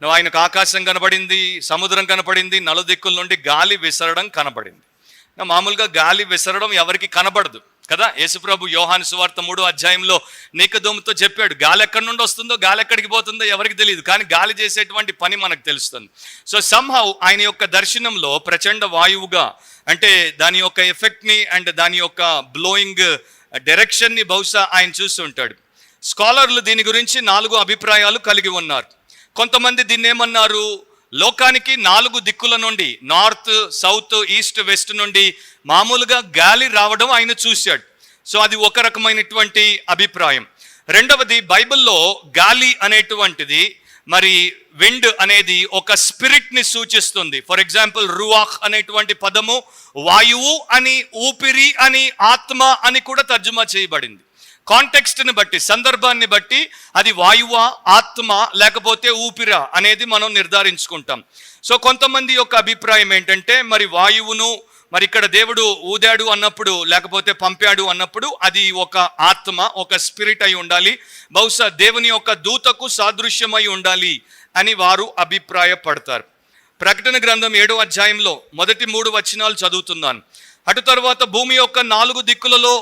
ఆయనకు ఆకాశం కనబడింది, సముద్రం కనబడింది, నలుదిక్కుల నుండి గాలి విసరడం కనబడింది. మామూలుగా గాలి విసరడం ఎవరికి కనబడదు కదా. యేసుప్రభు యోహాను సువార్త 3వ అధ్యాయంలో నికోదేముతో చెప్పాడు, గాలి ఎక్కడి నుండి వస్తుందో, గాలి ఎక్కడికి పోతుందో ఎవరికి తెలియదు, కానీ గాలి చేసేటువంటి పని మనకు తెలుస్తుంది. సో సమ్హౌ ఆయన యొక్క దర్శనంలో ప్రచండ వాయువుగా, అంటే దాని యొక్క ఎఫెక్ట్ని అండ్ దాని యొక్క బ్లోయింగ్ డైరెక్షన్ని బహుశా ఆయన చూస్తుంటాడు. స్కాలర్లు దీని గురించి 4 అభిప్రాయాలు కలిగి ఉన్నారు. కొంతమంది దీన్ని ఏమన్నారు, లోకానికి 4 దిక్కుల నుండి, నార్త్, సౌత్, ఈస్ట్, వెస్ట్ నుండి మామూలుగా గాలి రావడం ఆయన చూశాడు. సో అది ఒక రకమైనటువంటి అభిప్రాయం. రెండవది, బైబిల్లో గాలి అనేటువంటిది, మరి విండ్ అనేది ఒక స్పిరిట్ని సూచిస్తుంది. ఫర్ ఎగ్జాంపుల్, రువాహ్ అనేటువంటి పదము వాయువు అని, ఊపిరి అని, ఆత్మ అని కూడా తర్జుమా చేయబడింది. కాంటెక్స్ట్ని బట్టి, సందర్భాన్ని బట్టి అది వాయువా, ఆత్మ, లేకపోతే ఊపిరా అనేది మనం నిర్ధారించుకుంటాం. సో కొంతమంది యొక్క అభిప్రాయం ఏంటంటే, మరి వాయువును మరి ఇక్కడ దేవుడు ఊదాడు అన్నప్పుడు, లేకపోతే పంపాడు అన్నప్పుడు అది ఒక ఆత్మ, ఒక స్పిరిట్ అయి ఉండాలి, బహుశా దేవుని యొక్క దూతకు సాదృశ్యమై ఉండాలి అని వారు అభిప్రాయపడతారు. ప్రకటన గ్రంథం 7వ అధ్యాయంలో మొదటి 3 వచనాలు చదువుతున్నాను. అటు తర్వాత భూమి యొక్క 4 దిక్కులలో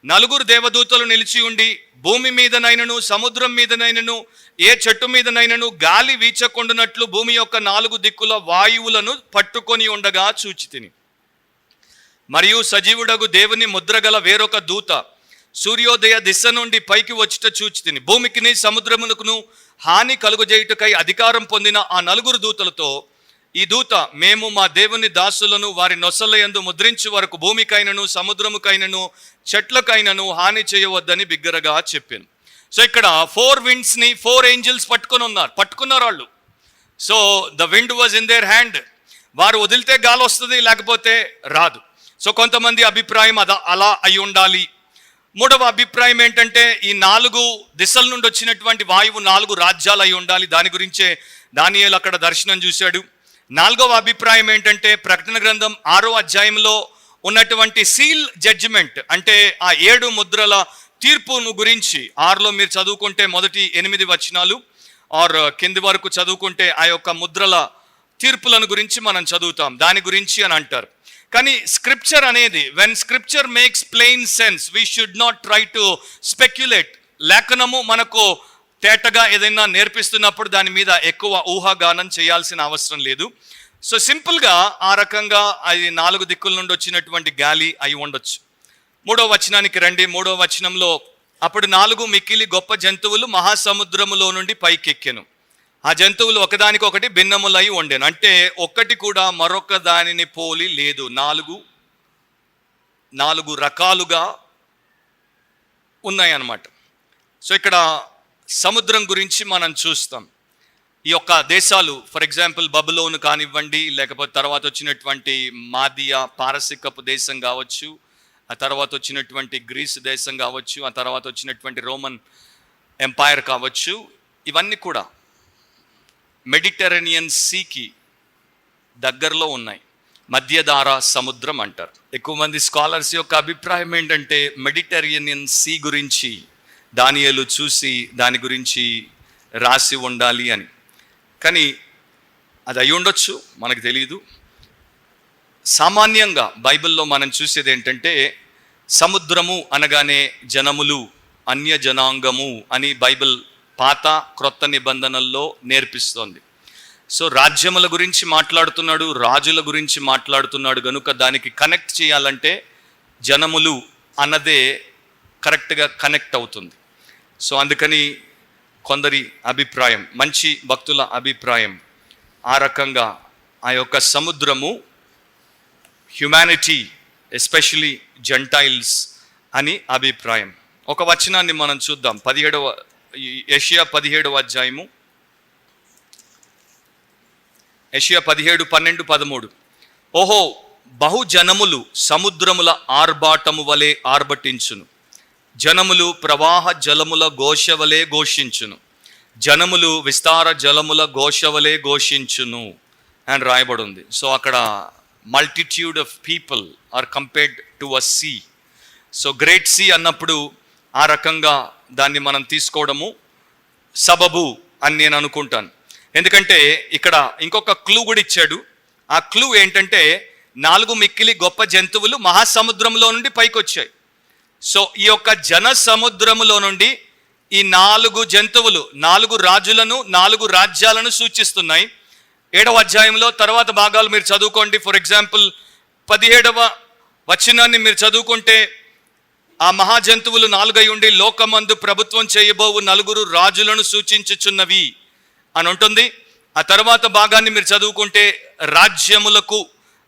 4 దేవదూతలు నిలిచి ఉండి, భూమి మీదనైనను సముద్రం మీదనైనను ఏ చెట్టు మీదనైనను గాలి వీచకుండునట్లు భూమి యొక్క 4 దిక్కుల వాయువులను పట్టుకొని ఉండగా చూచితిని. మరియు సజీవుడగు దేవుని ముద్రగల వేరొక దూత సూర్యోదయ దిశ నుండి పైకి వచ్చుట చూచితిని. భూమికిని సముద్రమునకును హాని కలుగజేయుటకై అధికారం పొందిన ఆ 4 దూతలతో, ఈ దూత, మేము మా దేవుని దాసులను వారి నొసల యందు ముద్రించు వరకు భూమికైనను సముద్రముకైనను చెట్లకైనను హాని చేయవద్దని బిగ్గరగా చెప్పాను. సో ఇక్కడ 4 windsని 4 angels పట్టుకున్నారు వాళ్ళు. So the wind was in their hand. వారు వదిలితే గాలి వస్తుంది, లేకపోతే రాదు. సో కొంతమంది అభిప్రాయం అలా అయి ఉండాలి. 3వ అభిప్రాయం ఏంటంటే, ఈ 4 దిశల నుండి వచ్చినటువంటి వాయువు 4 రాజ్యాలు అయి ఉండాలి. దాని గురించే దానియేలు అక్కడ దర్శనం చూశాడు. 4వ అభిప్రాయం ఏంటంటే, ప్రకటన గ్రంథం 6వ అధ్యాయంలో ఉన్నటువంటి సీల్ జడ్జిమెంట్, అంటే ఆ 7 ముద్రల తీర్పును గురించి 6లో మీరు చదువుకుంటే మొదటి 8 వచనాలు ఆర్ కింది వరకు చదువుకుంటే ఆ యొక్క ముద్రల తీర్పులను గురించి మనం చదువుతాం, దాని గురించి అని అంటారు. కానీ స్క్రిప్చర్ అనేది, when scripture makes plain sense, we should not try to speculate. లేఖనము మనకు తేటగా ఏదైనా నేర్పిస్తున్నప్పుడు దాని మీద ఎక్కువ ఊహాగానం చేయాల్సిన అవసరం లేదు. సో సింపుల్గా ఆ రకంగా అది 4 దిక్కుల నుండి వచ్చినటువంటి గాలి అయి ఉండొచ్చు. 3వ వచనానికి రండి. 3వ వచనంలో, అప్పుడు 4 మిక్కిలి గొప్ప జంతువులు మహాసముద్రములో నుండి పైకెక్కెను. ఆ జంతువులు ఒకదానికొకటి భిన్నములై ఉండేను. అంటే ఒక్కటి కూడా మరొక దానిని పోలి లేదు. నాలుగు రకాలుగా ఉన్నాయన్నమాట. సో ఇక్కడ సముద్రం గురించి మనం చూస్తాం. ఈ యొక్క దేశాలు, ఫర్ ఎగ్జాంపుల్ బబులోను కానివ్వండి, లేకపోతే తర్వాత వచ్చినటువంటి మాదియా పారసికపు దేశం కావచ్చు, ఆ తర్వాత వచ్చినటువంటి గ్రీస్ దేశం కావచ్చు, ఆ తర్వాత వచ్చినటువంటి రోమన్ ఎంపైర్ కావచ్చు, ఇవన్నీ కూడా మెడిటరేనియన్ సీకి దగ్గరలో ఉన్నాయి. మధ్యధారా సముద్రం అంటారు. ఎక్కువ మంది స్కాలర్స్ యొక్క అభిప్రాయం ఏంటంటే మెడిటరేనియన్ సీ గురించి దానియేలు చూసి దాని గురించి రాసి ఉండాలి అని. కానీ అది అయి ఉండొచ్చు, మనకు తెలియదు. సామాన్యంగా బైబిల్లో మనం చూసేది ఏంటంటే సముద్రము అనగానే జనములు, అన్య జనాంగము అని బైబిల్ పాత క్రొత్త నిబంధనల్లో నేర్పిస్తోంది. సో రాజ్యముల గురించి మాట్లాడుతున్నాడు, రాజుల గురించి మాట్లాడుతున్నాడు కనుక దానికి కనెక్ట్ చేయాలంటే జనములు అన్నదే కరెక్ట్గా కనెక్ట్ అవుతుంది. సో అందుకని కొందరి అభిప్రాయం, మంచి భక్తుల అభిప్రాయం ఆ రకంగా ఆ యొక్క సముద్రము హ్యుమానిటీ, ఎస్పెషలీ జెంటైల్స్ అని అభిప్రాయం. ఒక వచనాన్ని మనం చూద్దాం. యెషయా 17వ అధ్యాయము, యెషయా 17, 12, 13. ఓహో, బహుజనములు సముద్రముల ఆర్భాటము వలె ఆర్భటించును, జనములు ప్రవాహ జలముల ఘోష వలె ఘోషించును, జనములు విస్తార జలముల ఘోష వలె ఘోషించును అని రాయబడి ఉంది. సో అక్కడ multitude of people are compared to a sea. So great sea అన్నప్పుడు ఆ రకంగా దాన్ని మనం తీసుకోవడము సబబు అని నేను అనుకుంటాను. ఎందుకంటే ఇక్కడ ఇంకొక క్లూ కూడా ఇచ్చాడు. ఆ క్లూ ఏంటంటే 4 మిక్కిలి గొప్ప జంతువులు మహాసముద్రంలో నుండి పైకి వచ్చాయి. సో ఈ యొక్క జన సముద్రములో నుండి ఈ 4 జంతువులు 4 రాజులను, 4 రాజ్యాలను సూచిస్తున్నాయి. 7వ అధ్యాయంలో తర్వాత భాగాలు మీరు చదువుకోండి. ఫర్ ఎగ్జాంపుల్ 17వ వచనాన్ని మీరు చదువుకుంటే ఆ మహాజంతువులు 4 అయి ఉండి లోకమందు ప్రభుత్వం చేయబోవు 4 రాజులను సూచించుచున్నవి అని ఉంటుంది. ఆ తర్వాత భాగాన్ని మీరు చదువుకుంటే రాజ్యములకు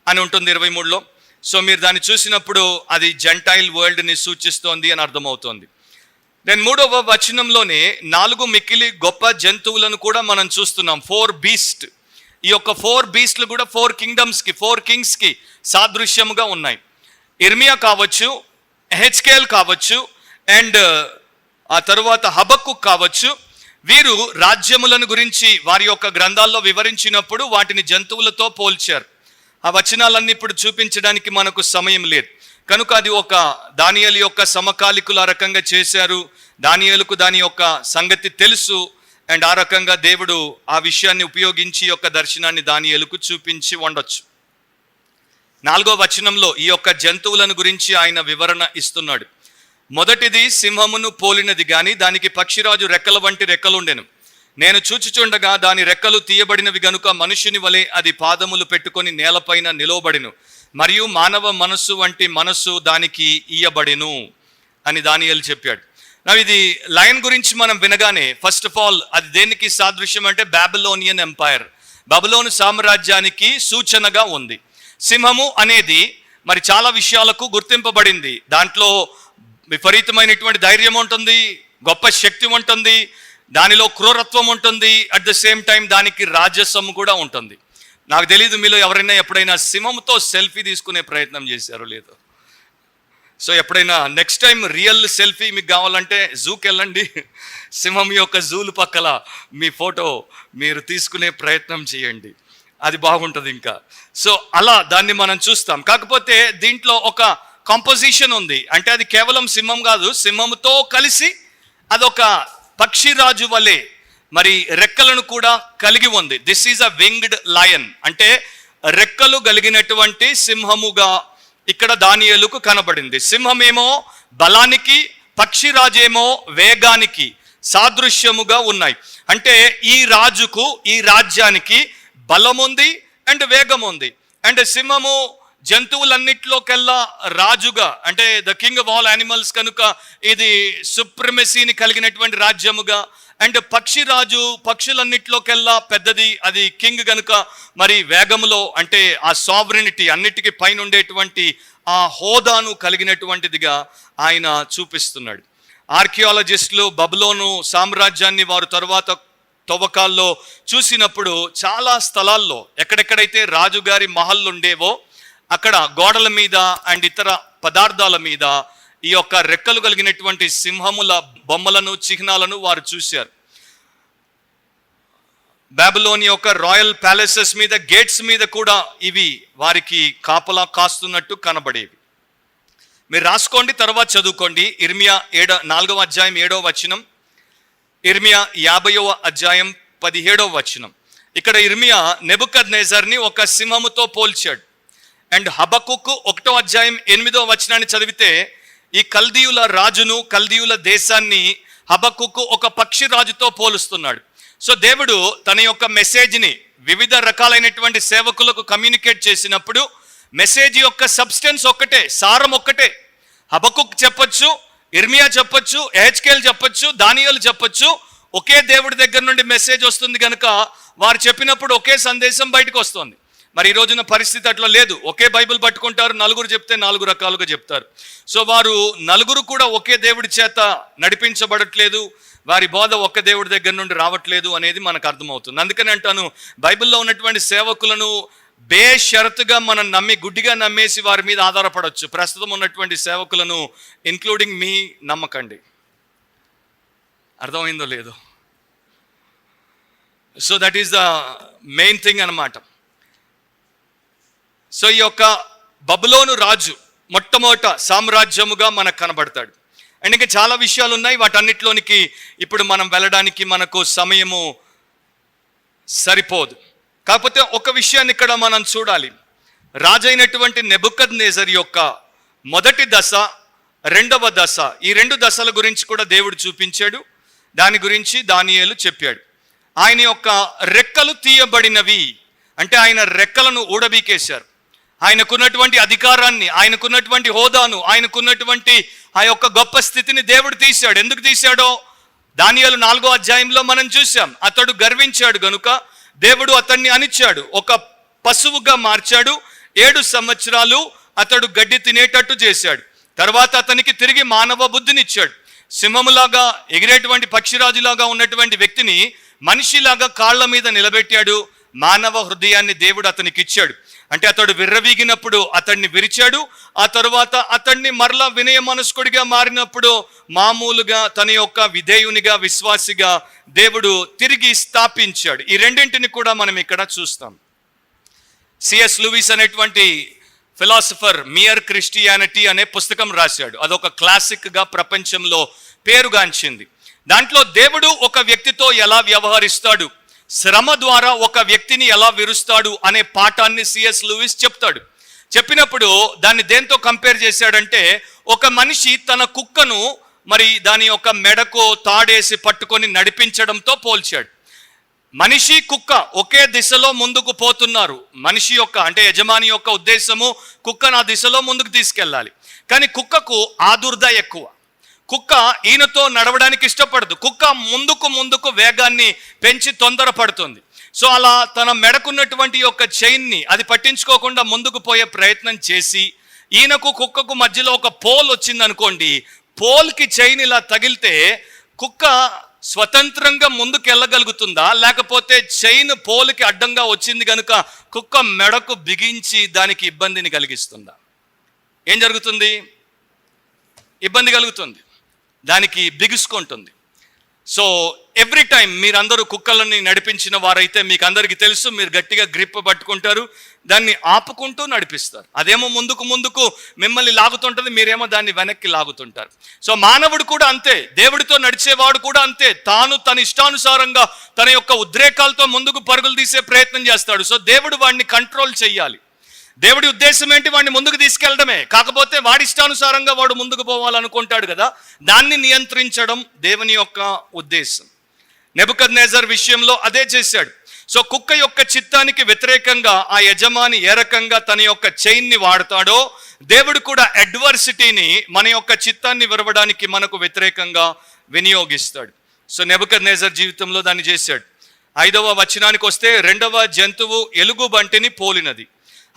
అని ఉంటుంది 23లో. సో మీరు దాన్ని చూసినప్పుడు అది జెంటైల్ వరల్డ్ని సూచిస్తోంది అని అర్థమవుతోంది. దెన్ 3వ వచనంలోనే 4 మిక్కిలి గొప్ప జంతువులను కూడా మనం చూస్తున్నాం. 4 బీస్ట్. ఈ యొక్క 4 బీస్ట్లు కూడా 4 కింగ్డమ్స్కి, 4 కింగ్స్కి సాదృశ్యముగా ఉన్నాయి. ఇర్మియా కావచ్చు, హెచ్కేల్ కావచ్చు, అండ్ ఆ తరువాత హబక్కుక్ కావచ్చు. వీరు రాజ్యములను గురించి వారి యొక్క గ్రంథాల్లో వివరించినప్పుడు వాటిని జంతువులతో పోల్చారు. ఆ వచనాలన్నీ ఇప్పుడు చూపించడానికి మనకు సమయం లేదు కనుక అది ఒక దానియేలు యొక్క సమకాలికులు ఆ రకంగా చేశారు. దానియేలుకు దాని యొక్క సంగతి తెలుసు. అండ్ ఆ రకంగా దేవుడు ఆ విషయాన్ని ఉపయోగించి యొక్క దర్శనాన్ని దానియేలుకు చూపించి ఉండొచ్చు. 4వ వచనంలో ఈ యొక్క జంతువులను గురించి ఆయన వివరణ ఇస్తున్నాడు. మొదటిది సింహమును పోలినది గాని దానికి పక్షిరాజు రెక్కల వంటి రెక్కలుండెను. నేను చూచుచుండగా దాని రెక్కలు తీయబడినవి గనుక మనుషుని వలె అది పాదములు పెట్టుకొని నేలపైన నిలవబడిను, మరియు మానవ మనస్సు వంటి మనస్సు దానికి ఇయ్యబడిను అని దానియేలు చెప్పాడు. ఇది లయన్ గురించి మనం వినగానే ఫస్ట్ ఆఫ్ ఆల్ అది దేనికి సాదృశ్యం అంటే బాబిలోనియన్ ఎంపైర్, బబులోను సామ్రాజ్యానికి సూచనగా ఉంది. సింహము అనేది మరి చాలా విషయాలకు గుర్తింపబడింది. దాంట్లో విపరీతమైనటువంటి ధైర్యం ఉంటుంది, గొప్ప శక్తి ఉంటుంది, దానిలో క్రూరత్వం ఉంటుంది, అట్ ద సేమ్ టైం దానికి రాజసము కూడా ఉంటుంది. నాకు తెలియదు మీలో ఎవరైనా ఎప్పుడైనా సింహంతో సెల్ఫీ తీసుకునే ప్రయత్నం చేశారో లేదో. సో ఎప్పుడైనా నెక్స్ట్ టైం రియల్ సెల్ఫీ మీకు కావాలంటే జూకి వెళ్ళండి, సింహం యొక్క జూలు పక్కల మీ ఫోటో మీరు తీసుకునే ప్రయత్నం చేయండి, అది బాగుంటుంది ఇంకా. సో అలా దాన్ని మనం చూస్తాం. కాకపోతే దీంట్లో ఒక కాంపోజిషన్ ఉంది. అంటే అది కేవలం సింహం కాదు, సింహంతో కలిసి అదొక పక్షిరాజు వలె మరి రెక్కలను కూడా కలిగి ఉంది. This is a winged lion, అంటే రెక్కలు కలిగినటువంటి సింహముగా ఇక్కడ దానియేలుకు కనబడింది. సింహమేమో బలానికి, పక్షిరాజేమో వేగానికి సాదృశ్యముగా ఉన్నాయి. అంటే ఈ రాజుకు, ఈ రాజ్యానికి బలం ఉంది అండ్ వేగం ఉంది. అండ్ సింహము జంతువులన్నిటిలోకెల్లా రాజుగా, అంటే the king of all animals కనుక ఇది సుప్రమసీని కలిగినటువంటి రాజ్యముగా అండ్ పక్షిరాజు పక్షులన్నిటిలోకెల్లా పెద్దది, అది కింగ్ గనుక మరి వేగములో అంటే ఆ సావరెనిటీ అన్నిటికీ పైన ఉండేటువంటి ఆ హోదాను కలిగినటువంటిదిగా ఆయన చూపిస్తున్నాడు. ఆర్కియాలజిస్టులు బబులోను సామ్రాజ్యాన్ని వారు తరువాత తవ్వకాల్లో చూసినప్పుడు చాలా స్థలాల్లో ఎక్కడెక్కడైతే రాజుగారి మహల్లు ఉండేవో అక్కడ గోడల మీద అండ్ ఇతర పదార్థాల మీద ఈ యొక్క రెక్కలు కలిగినటువంటి సింహముల బొమ్మలను చిహ్నాలను వారు చూశారు. బాబిలోని యొక్క రాయల్ ప్యాలెసెస్ మీద గేట్స్ మీద కూడా ఇవి వారికి కాపలా కాస్తున్నట్టు కనబడేవి. మీరు రాసుకోండి, తర్వాత చదువుకోండి. ఇర్మియా 4వ అధ్యాయం 7వ వచనం, ఇర్మియా 50వ అధ్యాయం 17వ వచనం. ఇక్కడ ఇర్మియా నెబుకద్నెజర్ని ఒక సింహముతో పోల్చాడు. అండ్ హబక్కుకు 1వ అధ్యాయం 8వ వచనాన్ని చదివితే ఈ కల్దీయుల రాజును కల్దీయుల దేశాన్ని హబక్కుకు ఒక పక్షి రాజుతో పోలుస్తున్నాడు. సో దేవుడు తన యొక్క మెసేజ్ని వివిధ రకాలైనటువంటి సేవకులకు కమ్యూనికేట్ చేసినప్పుడు మెసేజ్ యొక్క సబ్స్టెన్స్ ఒక్కటే, సారం ఒక్కటే. హబక్కుక్ చెప్పొచ్చు, ఇర్మియా చెప్పొచ్చు, ఎహెచ్కేల్ చెప్పొచ్చు, దానియేలు చెప్పొచ్చు. ఒకే దేవుడి దగ్గర నుండి మెసేజ్ వస్తుంది కనుక వారు చెప్పినప్పుడు ఒకే సందేశం బయటకు వస్తుంది. మరి ఈ రోజున పరిస్థితి అట్లా లేదు. ఒకే బైబిల్ పట్టుకుంటారు, నలుగురు చెప్తే 4 రకాలుగా చెప్తారు. సో వారు నలుగురు కూడా ఒకే దేవుడి చేత నడిపించబడట్లేదు, వారి బోధ ఒక్క దేవుడి దగ్గర నుండి రావట్లేదు అనేది మనకు అర్థమవుతుంది. అందుకని అంటాను, బైబిల్లో ఉన్నటువంటి సేవకులను బేషరతుగా మనం గుడ్డిగా నమ్మేసి వారి మీద ఆధారపడవచ్చు. ప్రస్తుతం ఉన్నటువంటి సేవకులను ఇన్క్లూడింగ్ మీ నమ్మకండి. అర్థమైందో లేదో? So that is the main thing అన్నమాట. సో ఈ యొక్క బబులోను రాజు మొట్టమొదట సామ్రాజ్యముగా మనకు కనబడతాడు. అండ్ ఇంకా చాలా విషయాలు ఉన్నాయి, వాటన్నిటిలోనికి ఇప్పుడు మనం వెళ్ళడానికి మనకు సమయము సరిపోదు. కాకపోతే ఒక విషయాన్ని ఇక్కడ మనం చూడాలి. రాజైనటువంటి నెబుకద్నెజర్ యొక్క మొదటి దశ, రెండవ దశ, ఈ 2 దశల గురించి కూడా దేవుడు చూపించాడు. దాని గురించి దానియేలు చెప్పాడు. ఆయన యొక్క రెక్కలు తీయబడినవి అంటే ఆయన రెక్కలను ఊడబీకేశారు. ఆయనకున్నటువంటి అధికారాన్ని, ఆయనకున్నటువంటి హోదాను, ఆయనకున్నటువంటి ఆ యొక్క గొప్ప స్థితిని దేవుడు తీశాడు. ఎందుకు తీశాడో దానియేలు 4వ అధ్యాయంలో మనం చూసాం. అతడు గర్వించాడు గనుక దేవుడు అతన్ని అణిచాడు, ఒక పశువుగా మార్చాడు. 7 సంవత్సరాలు అతడు గడ్డి తినేటట్టు చేశాడు. తర్వాత అతనికి తిరిగి మానవ బుద్ధినిచ్చాడు. సింహములాగా ఎగిరేటువంటి పక్షిరాజులాగా ఉన్నటువంటి వ్యక్తిని మనిషిలాగా కాళ్ళ మీద నిలబెట్టాడు. మానవ హృదయాన్ని దేవుడు అతనికి ఇచ్చాడు. అంటే అతడు విర్రవీగినప్పుడు అతన్ని విరిచాడు. ఆ తరువాత అతన్ని మరలా వినయ మనస్కుడిగా మారినప్పుడు మామూలుగా తన యొక్క విధేయునిగా, విశ్వాసిగా దేవుడు తిరిగి స్థాపించాడు. ఈ రెండింటిని కూడా మనం ఇక్కడ చూస్తాం. సిఎస్ లూయిస్ అనేటువంటి ఫిలాసఫర్ మియర్ క్రిస్టియానిటీ అనే పుస్తకం రాశాడు. అదొక క్లాసిక్గా ప్రపంచంలో పేరుగాంచింది. దాంట్లో దేవుడు ఒక వ్యక్తితో ఎలా వ్యవహరిస్తాడు, శ్రమ ద్వారా ఒక వ్యక్తిని ఎలా విరుస్తాడు అనే పాఠాన్ని సిఎస్ లూయిస్ చెప్తాడు. చెప్పినప్పుడు దాన్ని దేంతో కంపేర్ చేశాడంటే, ఒక మనిషి తన కుక్కను మరి దాని యొక్క మెడకు తాడేసి పట్టుకొని నడిపించడంతో పోల్చాడు. మనిషి కుక్క ఒకే దిశలో ముందుకు పోతున్నారు. మనిషి యొక్క అంటే యజమాని యొక్క ఉద్దేశము కుక్కను ఆ దిశలో ముందుకు తీసుకెళ్ళాలి. కానీ కుక్కకు ఆదుర్ద ఎక్కువ. కుక్క ఈయనతో నడవడానికి ఇష్టపడదు. కుక్క ముందుకు వేగాన్ని పెంచి తొందరపడుతుంది. సో అలా తన మెడకున్నటువంటి యొక్క చైన్ని అది పట్టించుకోకుండా ముందుకు పోయే ప్రయత్నం చేసి, ఈయనకు కుక్కకు మధ్యలో ఒక పోల్ వచ్చింది అనుకోండి, పోల్కి చైన్ ఇలా తగిలితే కుక్క స్వతంత్రంగా ముందుకు వెళ్ళగలుగుతుందా, లేకపోతే చైన్ పోల్కి అడ్డంగా వచ్చింది కనుక కుక్క మెడకు బిగించి దానికి ఇబ్బందిని కలిగిస్తుందా? ఏం జరుగుతుంది? ఇబ్బంది కలుగుతుంది, దానికి బిగుసుకుంటుంది. సో ఎవ్రీ టైం మీరందరూ కుక్కలని నడిపించిన వారైతే మీకు అందరికీ తెలుసు, మీరు గట్టిగా గ్రిప్ పట్టుకుంటారు, దాన్ని ఆపుకుంటూ నడిపిస్తారు. అదేమో ముందుకు మిమ్మల్ని లాగుతుంటుంది, మీరేమో దాన్ని వెనక్కి లాగుతుంటారు. సో మానవుడు కూడా అంతే, దేవుడితో నడిచేవాడు కూడా అంతే. తాను తన ఇష్టానుసారంగా తన యొక్క ఉద్రేకాలతో ముందుకు పరుగులు తీసే ప్రయత్నం చేస్తాడు. సో దేవుడు వాడిని కంట్రోల్ చెయ్యాలి. దేవుడి ఉద్దేశం ఏంటి? వాడిని ముందుకు తీసుకెళ్ళడమే. కాకపోతే వాడి ఇష్టానుసారంగా వాడు ముందుకు పోవాలనుకుంటాడు కదా, దాన్ని నియంత్రించడం దేవుని యొక్క ఉద్దేశం. నెబుకద్నెజర్ విషయంలో అదే చేశాడు. సో కుక్క యొక్క చిత్తానికి వ్యతిరేకంగా ఆ యజమాని ఏ రకంగా తన యొక్క చైన్ని వాడతాడో, దేవుడు కూడా అడ్వర్సిటీని మన యొక్క చిత్తాన్ని విరవడానికి మనకు వ్యతిరేకంగా వినియోగిస్తాడు. సో నెబుకద్నెజర్ జీవితంలో దాన్ని చేశాడు. 5వ వచనానికి వస్తే, రెండవ జంతువు ఎలుగుబంటిని పోలినది.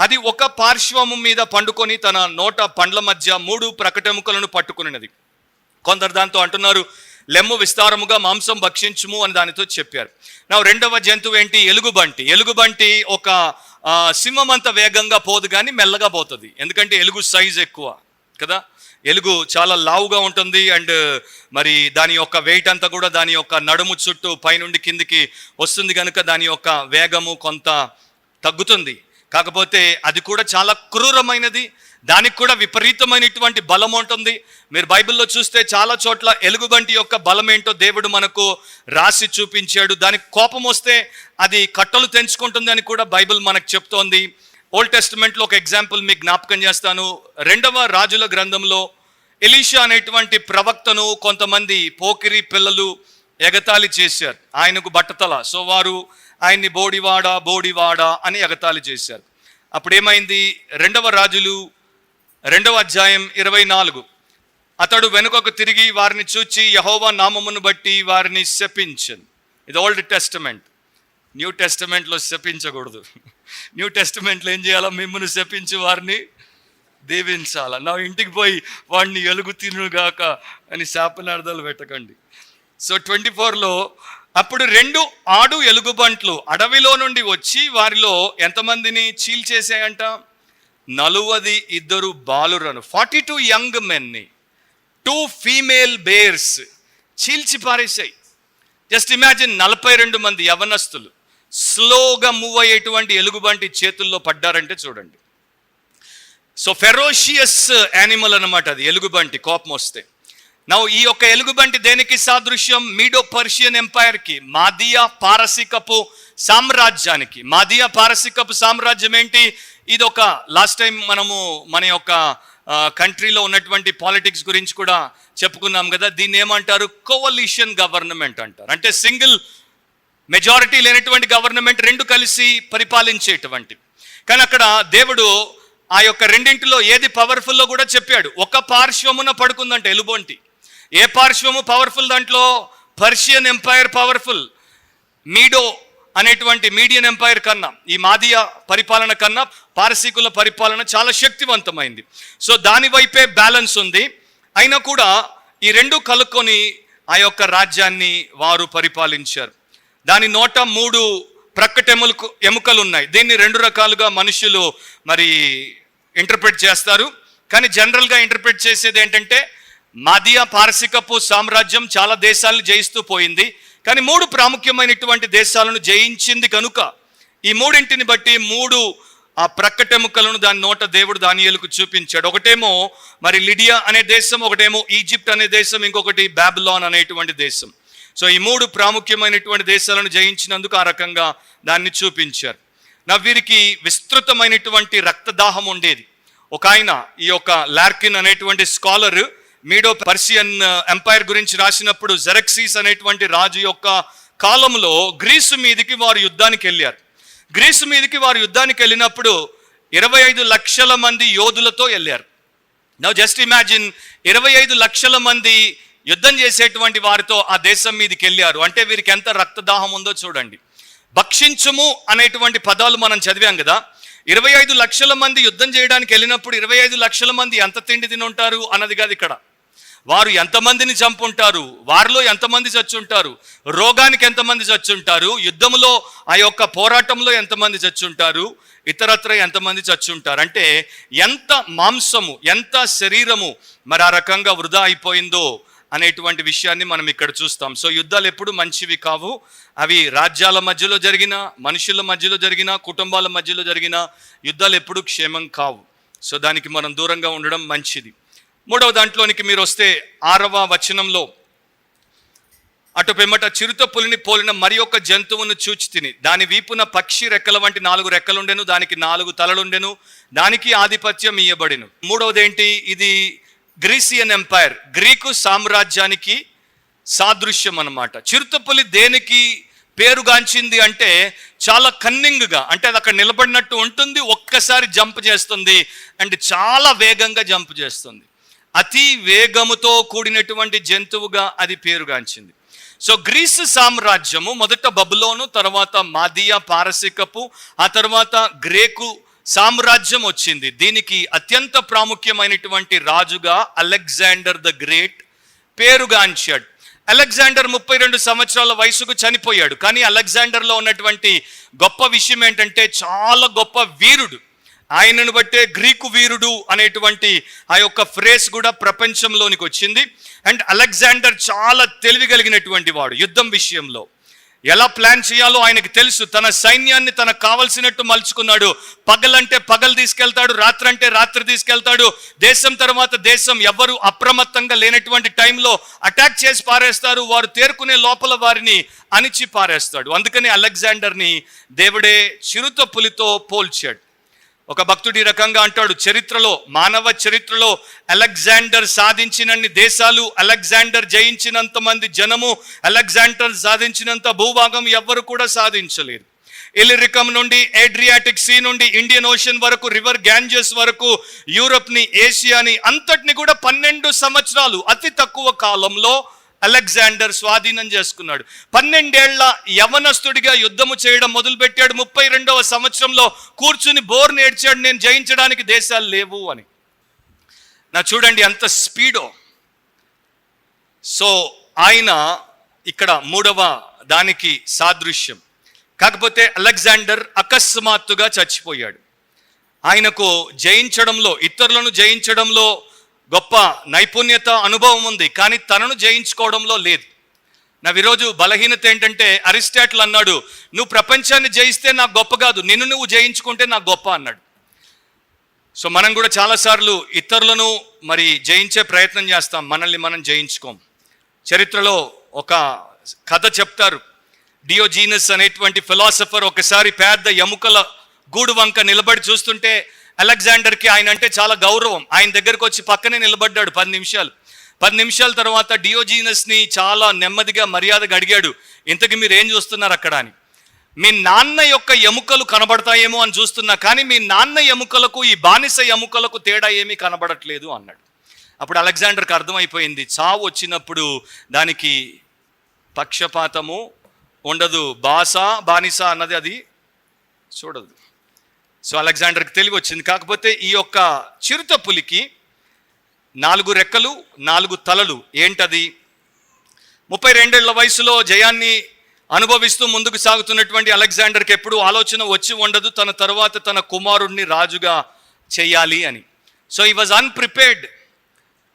అది ఒక పార్శ్వము మీద పండుకొని తన నోట పండ్ల మధ్య 3 ప్రకటెముకలను పట్టుకున్నది. కొందరు దాంతో అంటున్నారు, లెమ్ము విస్తారముగా మాంసం భక్షించుము అని దానితో చెప్పారు. నా రెండవ జంతువు ఏంటి? ఎలుగుబంటి. ఎలుగుబంటి ఒక సింహం అంత వేగంగా పోదు కానీ మెల్లగా పోతుంది. ఎందుకంటే ఎలుగు సైజ్ ఎక్కువ కదా, ఎలుగు చాలా లావుగా ఉంటుంది. అండ్ మరి దాని యొక్క వెయిట్ అంతా కూడా దాని యొక్క నడుము చుట్టూ పైనుండి కిందికి వస్తుంది కనుక దాని యొక్క వేగము కొంత తగ్గుతుంది. కాకపోతే అది కూడా చాలా క్రూరమైనది, దానికి కూడా విపరీతమైనటువంటి బలం ఉంటుంది. మీరు బైబిల్లో చూస్తే చాలా చోట్ల ఎలుగుబంటి యొక్క బలం ఏంటో దేవుడు మనకు రాసి చూపించాడు. దానికి కోపం వస్తే అది కట్టలు తెంచుకుంటుంది అని కూడా బైబిల్ మనకు చెప్తోంది. ఓల్డ్ టెస్టిమెంట్లో ఒక ఎగ్జాంపుల్ మీకు జ్ఞాపకం చేస్తాను. 2వ రాజుల గ్రంథంలో ఎలీషా అనేటువంటి ప్రవక్తను కొంతమంది పోకిరి పిల్లలు ఎగతాళి చేశారు. ఆయనకు బట్టతల, సో వారు ఆయన్ని బోడివాడా అని ఎగతాళి చేశారు. అప్పుడేమైంది? 2వ రాజులు 2వ అధ్యాయం 24, అతడు వెనుకకు తిరిగి వారిని చూచి యెహోవా నామమును బట్టి వారిని శపించను. ఇది ఓల్డ్ టెస్టమెంట్. న్యూ టెస్టమెంట్లో శపించకూడదు. న్యూ టెస్టమెంట్లో ఏం చేయాలా? మిమ్మల్ని శపించి వారిని దీవించాల. నా ఇంటికి పోయి వాడిని ఎలుగు తినుగాక అని శాపనార్థాలు పెట్టకండి. సో 24లో అప్పుడు 2 ఆడు ఎలుగుబంట్లు అడవిలో నుండి వచ్చి వారిలో ఎంతమందిని చీల్చేసాయంట? 42 బాలురను, 42 యంగ్ మెన్ని, 2 ఫీమేల్ బేర్స్ చీల్చి పారేశాయి. జస్ట్ ఇమాజిన్, 42 మంది యవనస్తులు స్లోగా మూవ్ అయ్యేటువంటి ఎలుగుబంటి చేతుల్లో పడ్డారంటే చూడండి. సో ఫెరోషియస్ యానిమల్ అన్నమాట అది ఎలుగుబంటి, కోపం వస్తే. నా ఈ యొక్క ఎలుగుబంటి దేనికి సాదృశ్యం? మీడో పర్షియన్ ఎంపైర్కి, మాదియా పారసికపు సామ్రాజ్యానికి. మాదియా పారసికపు సామ్రాజ్యం ఏంటి? ఇది ఒక లాస్ట్ టైం మనము మన యొక్క కంట్రీలో ఉన్నటువంటి పాలిటిక్స్ గురించి కూడా చెప్పుకున్నాం కదా. దీన్ని ఏమంటారు? కోవలిషన్ గవర్నమెంట్ అంటారు. అంటే సింగిల్ మెజారిటీ లేనటువంటి గవర్నమెంట్, 2 కలిసి పరిపాలించేటువంటి. కానీ అక్కడ దేవుడు ఆ యొక్క రెండింటిలో ఏది పవర్ఫుల్లో కూడా చెప్పాడు. ఒక పార్శ్వమున పడుకుందంట ఎలుగుబంటి. ఏ పార్శ్వము పవర్ఫుల్? దాంట్లో పర్షియన్ ఎంపైర్ పవర్ఫుల్. మీడో అనేటువంటి మీడియన్ ఎంపైర్ కన్నా, ఈ మాదియా పరిపాలన కన్నా పారసీకుల పరిపాలన చాలా శక్తివంతమైంది. సో దాని వైపే బ్యాలెన్స్ ఉంది. అయినా కూడా ఈ 2 కలుక్కొని ఆ యొక్క రాజ్యాన్ని వారు పరిపాలించారు. దాని నోట 3 ప్రక్కట ఎముకలు ఉన్నాయి. దీన్ని 2 రకాలుగా మనుషులు మరి ఇంటర్ప్రిట్ చేస్తారు. కానీ జనరల్గా ఇంటర్ప్రిట్ చేసేది ఏంటంటే, మాదియా పారసికపు సామ్రాజ్యం చాలా దేశాలను జయిస్తూ పోయింది, కానీ 3 ప్రాముఖ్యమైనటువంటి దేశాలను జయించింది కనుక ఈ 3 బట్టి 3 ఆ ప్రక్కటెముకలను దాని నోట దేవుడు దానియేలుకు చూపించాడు. ఒకటేమో మరి లిడియా అనే దేశం, ఒకటేమో ఈజిప్ట్ అనే దేశం, ఇంకొకటి బాబిలోన్ అనేటువంటి దేశం. సో ఈ 3 ప్రాముఖ్యమైనటువంటి దేశాలను జయించినందుకు ఆ రకంగా దాన్ని చూపించారు. నా వీరికి విస్తృతమైనటువంటి రక్తదాహం ఉండేది. ఒక ఆయన, ఈ యొక్క లార్కిన్ అనేటువంటి స్కాలర్, మీడో పర్షియన్ ఎంపైర్ గురించి రాసినప్పుడు జెరక్సీస్ అనేటువంటి రాజు యొక్క కాలంలో గ్రీసు మీదకి వారు యుద్ధానికి వెళ్ళారు. గ్రీసు మీదకి వారు యుద్ధానికి వెళ్ళినప్పుడు 25 లక్షల మంది యోధులతో వెళ్ళారు. నౌ జస్ట్ ఇమాజిన్, 25 లక్షల మంది యుద్ధం చేసేటువంటి వారితో ఆ దేశం మీదకి వెళ్ళారు అంటే వీరికి ఎంత రక్తదాహం ఉందో చూడండి. భక్షించుము అనేటువంటి పదాలు మనం చదివాం కదా. 25 లక్షల మంది యుద్ధం చేయడానికి వెళ్ళినప్పుడు 25 లక్షల మంది ఎంత తిండి తిని ఉంటారు అన్నది కాదు ఇక్కడ. వారు ఎంతమందిని చంపుంటారు, వారిలో ఎంతమంది చచ్చుంటారు, రోగానికి ఎంతమంది చచ్చుంటారు, యుద్ధంలో ఆ యొక్క పోరాటంలో ఎంతమంది చచ్చుంటారు, ఇతరత్ర ఎంతమంది చచ్చుంటారు. అంటే ఎంత మాంసము, ఎంత శరీరము మరి ఆ రకంగా వృధా అయిపోయిందో అనేటువంటి విషయాన్ని మనం ఇక్కడ చూస్తాం. సో యుద్ధాలు ఎప్పుడు మంచివి కావు. అవి రాజ్యాల మధ్యలో జరిగిన, మనుషుల మధ్యలో జరిగిన, కుటుంబాల మధ్యలో జరిగిన యుద్ధాలు ఎప్పుడు క్షేమం కావు. సో దానికి మనం దూరంగా ఉండడం మంచిది. 3వ దాంట్లోనికి మీరు వస్తే 6వ వచనంలో, అటు పిమ్మట చిరుత పులిని పోలిన మరి ఒక జంతువును చూచి తిని, దాని వీపున పక్షి రెక్కల వంటి 4 రెక్కలుండెను, దానికి 4 తలలుండెను, దానికి ఆధిపత్యం ఇయ్యబడెను. 3వది ఏంటి? ఇది గ్రీసియన్ ఎంపైర్, గ్రీకు సామ్రాజ్యానికి సాదృశ్యం అన్నమాట. చిరుతపులి దేనికి పేరుగాంచింది అంటే చాలా కన్నింగ్గా, అంటే అది అక్కడ నిలబడినట్టు ఉంటుంది, ఒక్కసారి జంప్ చేస్తుంది, అండ్ చాలా వేగంగా జంప్ చేస్తుంది. అతి వేగముతో కూడినటువంటి జంతువుగా అది పేరుగాంచింది. సో గ్రీసు సామ్రాజ్యము మొదట బబులోను, తర్వాత మాదియా పారసికపు, ఆ తర్వాత గ్రేకు సామ్రాజ్యం వచ్చింది. దీనికి అత్యంత ప్రాముఖ్యమైనటువంటి రాజుగా అలెగ్జాండర్ ద గ్రేట్ పేరుగాంచాడు. అలెగ్జాండర్ 32 సంవత్సరాల వయసుకు చనిపోయాడు. కానీ అలెగ్జాండర్లో ఉన్నటువంటి గొప్ప విషయం ఏంటంటే చాలా గొప్ప వీరుడు. ఆయనను బట్టే గ్రీకు వీరుడు అనేటువంటి ఆ యొక్క ఫ్రేస్ కూడా ప్రపంచంలోనికి వచ్చింది. అండ్ అలెగ్జాండర్ చాలా తెలివి కలిగినటువంటి వాడు. యుద్ధం విషయంలో ఎలా ప్లాన్ చేయాలో ఆయనకు తెలుసు. తన సైన్యాన్ని తనకు కావలసినట్టు మలుచుకున్నాడు. పగలంటే పగలు తీసుకెళ్తాడు, రాత్రి అంటే రాత్రి తీసుకెళ్తాడు. దేశం తర్వాత దేశం ఎవరు అప్రమత్తంగా లేనటువంటి టైంలో అటాక్ చేసి పారేస్తారు. వారు తేరుకునే లోపల వారిని అణిచి పారేస్తాడు. అందుకని అలెగ్జాండర్ని దేవుడే చిరుత పులితో పోల్చాడు. ఒక భక్తుడు ఈ రకంగా అంటాడు, చరిత్రలో, మానవ చరిత్రలో అలెగ్జాండర్ సాధించినన్ని దేశాలు, అలెగ్జాండర్ జయించినంత మంది జనము, అలెగ్జాండర్ సాధించినంత భూభాగం ఎవ్వరు కూడా సాధించలేరు. ఇలిరికం నుండి ఏడ్రియాటిక్ సీ నుండి ఇండియన్ ఓషన్ వరకు, రివర్ గ్యాంజెస్ వరకు, యూరప్ని, ఏషియాని అంతటిని కూడా 12 సంవత్సరాలు అతి తక్కువ కాలంలో అలెగ్జాండర్ స్వాధీనం చేసుకున్నాడు. 12 ఏళ్ల యవనస్తుడిగా యుద్ధము చేయడం మొదలుపెట్టాడు. 32వ సంవత్సరంలో కూర్చుని బోర్ నేర్చాడు, నేను జయించడానికి దేశాలు లేవు అని. చూడండి ఎంత స్పీడో. సో ఆయన ఇక్కడ 3వ దానికి సాదృశ్యం. కాకపోతే అలెగ్జాండర్ అకస్మాత్తుగా చచ్చిపోయాడు. ఆయనకు జయించడంలో, ఇతరులను జయించడంలో గొప్ప నైపుణ్యత, అనుభవం ఉంది, కానీ తనను జయించుకోవడంలో లేదు. ఈరోజు బలహీనత ఏంటంటే, అరిస్టాటిల్ అన్నాడు, నువ్వు ప్రపంచాన్ని జయిస్తే నాకు గొప్ప కాదు, నిన్ను నువ్వు జయించుకుంటే నాకు గొప్ప అన్నాడు. సో మనం కూడా చాలాసార్లు ఇతరులను జయించే ప్రయత్నం చేస్తాం, మనల్ని మనం జయించుకోం. చరిత్రలో ఒక కథ చెప్తారు. డియోజీనస్ అనేటువంటి ఫిలాసఫర్ ఒకసారి పెద్ద ఎముకల గూడు వంక నిలబడి చూస్తుంటే అలెగ్జాండర్కి ఆయన అంటే చాలా గౌరవం. ఆయన దగ్గరకు వచ్చి పక్కనే నిలబడ్డాడు 10 నిమిషాలు. 10 నిమిషాల తర్వాత డియోజీనస్ని చాలా నెమ్మదిగా మర్యాదగా అడిగాడు, ఇంతకీ మీరు ఏం చూస్తున్నారు అక్కడ అని. మీ నాన్న యొక్క ఎముకలు కనబడతాయేమో అని చూస్తున్నా, కానీ మీ నాన్న ఎముకలకు ఈ బానిస ఎముకలకు తేడా ఏమీ కనబడట్లేదు అన్నాడు. అప్పుడు అలెగ్జాండర్కి అర్థమైపోయింది, చావు వచ్చినప్పుడు దానికి పక్షపాతము ఉండదు, బానిస అన్నది అది చూడదు. సో అలెగ్జాండర్కి తెలివి వచ్చింది. కాకపోతే ఈ యొక్క చిరుత పులికి 4 రెక్కలు 4 తలలు. ఏంటది? 32 ఏళ్ల వయసులో జయాన్ని అనుభవిస్తూ ముందుకు సాగుతున్నటువంటి అలెగ్జాండర్కి ఎప్పుడు ఆలోచన వచ్చి ఉండదు తన తర్వాత తన కుమారుడిని రాజుగా చేయాలి అని. So he was unprepared.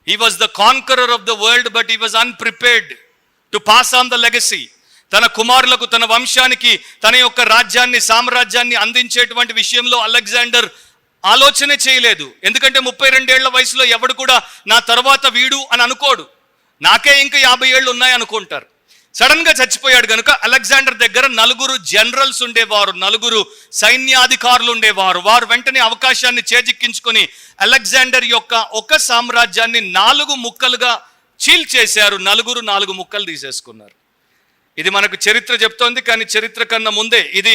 He was the conqueror of the world, but he was unprepared to pass on the legacy. తన కుమారులకు, తన వంశానికి తన యొక్క రాజ్యాన్ని, సామ్రాజ్యాన్ని అందించేటువంటి విషయంలో అలెగ్జాండర్ ఆలోచనే చేయలేదు. ఎందుకంటే 32 ఏళ్ల వయసులో ఎవడు కూడా నా తర్వాత వీడు అని అనుకోడు. నాకే ఇంకా 50 ఏళ్ళు ఉన్నాయి అనుకుంటారు. సడన్ గా చచ్చిపోయాడు కనుక అలెగ్జాండర్ దగ్గర 4 జనరల్స్ ఉండేవారు, 4 సైన్యాధికారులు ఉండేవారు. వారు వెంటనే అవకాశాన్ని చేజిక్కించుకొని అలెగ్జాండర్ యొక్క ఒక సామ్రాజ్యాన్ని 4 ముక్కలుగా చీల్చేశారు. 4 ముక్కలు తీసేసుకున్నారు. ఇది మనకు చరిత్ర చెప్తోంది, కానీ చరిత్ర కన్నా ముందే ఇది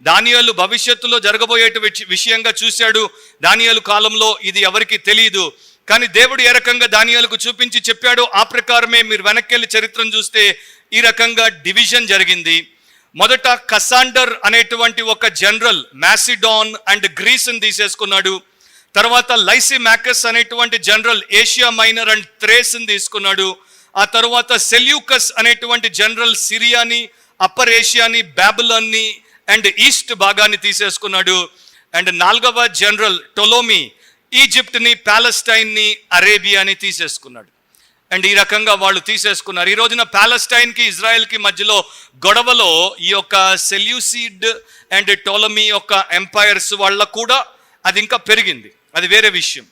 దానియేలు భవిష్యత్తులో జరగబోయే విషయంగా చూశాడు. దానియేలు కాలంలో ఇది ఎవరికి తెలియదు, కానీ దేవుడు ఏ రకంగా దానియేలుకు చూపించి చెప్పాడో ఆ ప్రకారమే మీరు వెనక్కి చరిత్రను చూస్తే ఈ రకంగా డివిజన్ జరిగింది. మొదట కసాండర్ అనేటువంటి ఒక జనరల్ మ్యాసిడాన్ అండ్ గ్రీస్ని తీసేసుకున్నాడు. తర్వాత లైసిమాకస్ అనేటువంటి జనరల్ ఏషియా మైనర్ అండ్ థ్రేస్ని తీసుకున్నాడు. ఆ తర్వాత సెల్యూకస్ అనేటువంటి జనరల్ సిరియాని, అప్పర్ ఏషియాని, బాబిలోన్ని అండ్ ఈస్ట్ భాగాన్ని తీసేసుకున్నాడు. అండ్ 4వ జనరల్ టొలోమీ ఈజిప్ట్ని, ప్యాలెస్టైన్ని, అరేబియాని తీసేసుకున్నాడు. అండ్ ఈ రకంగా వాళ్ళు తీసేసుకున్నారు. ఈ రోజున ప్యాలెస్టైన్కి ఇజ్రాయెల్కి మధ్యలో గొడవలో ఈ యొక్క సెల్యూసిడ్ అండ్ టొలమీ యొక్క ఎంపైర్స్ వాళ్ళ కూడా అది ఇంకా పెరిగింది, అది వేరే విషయం.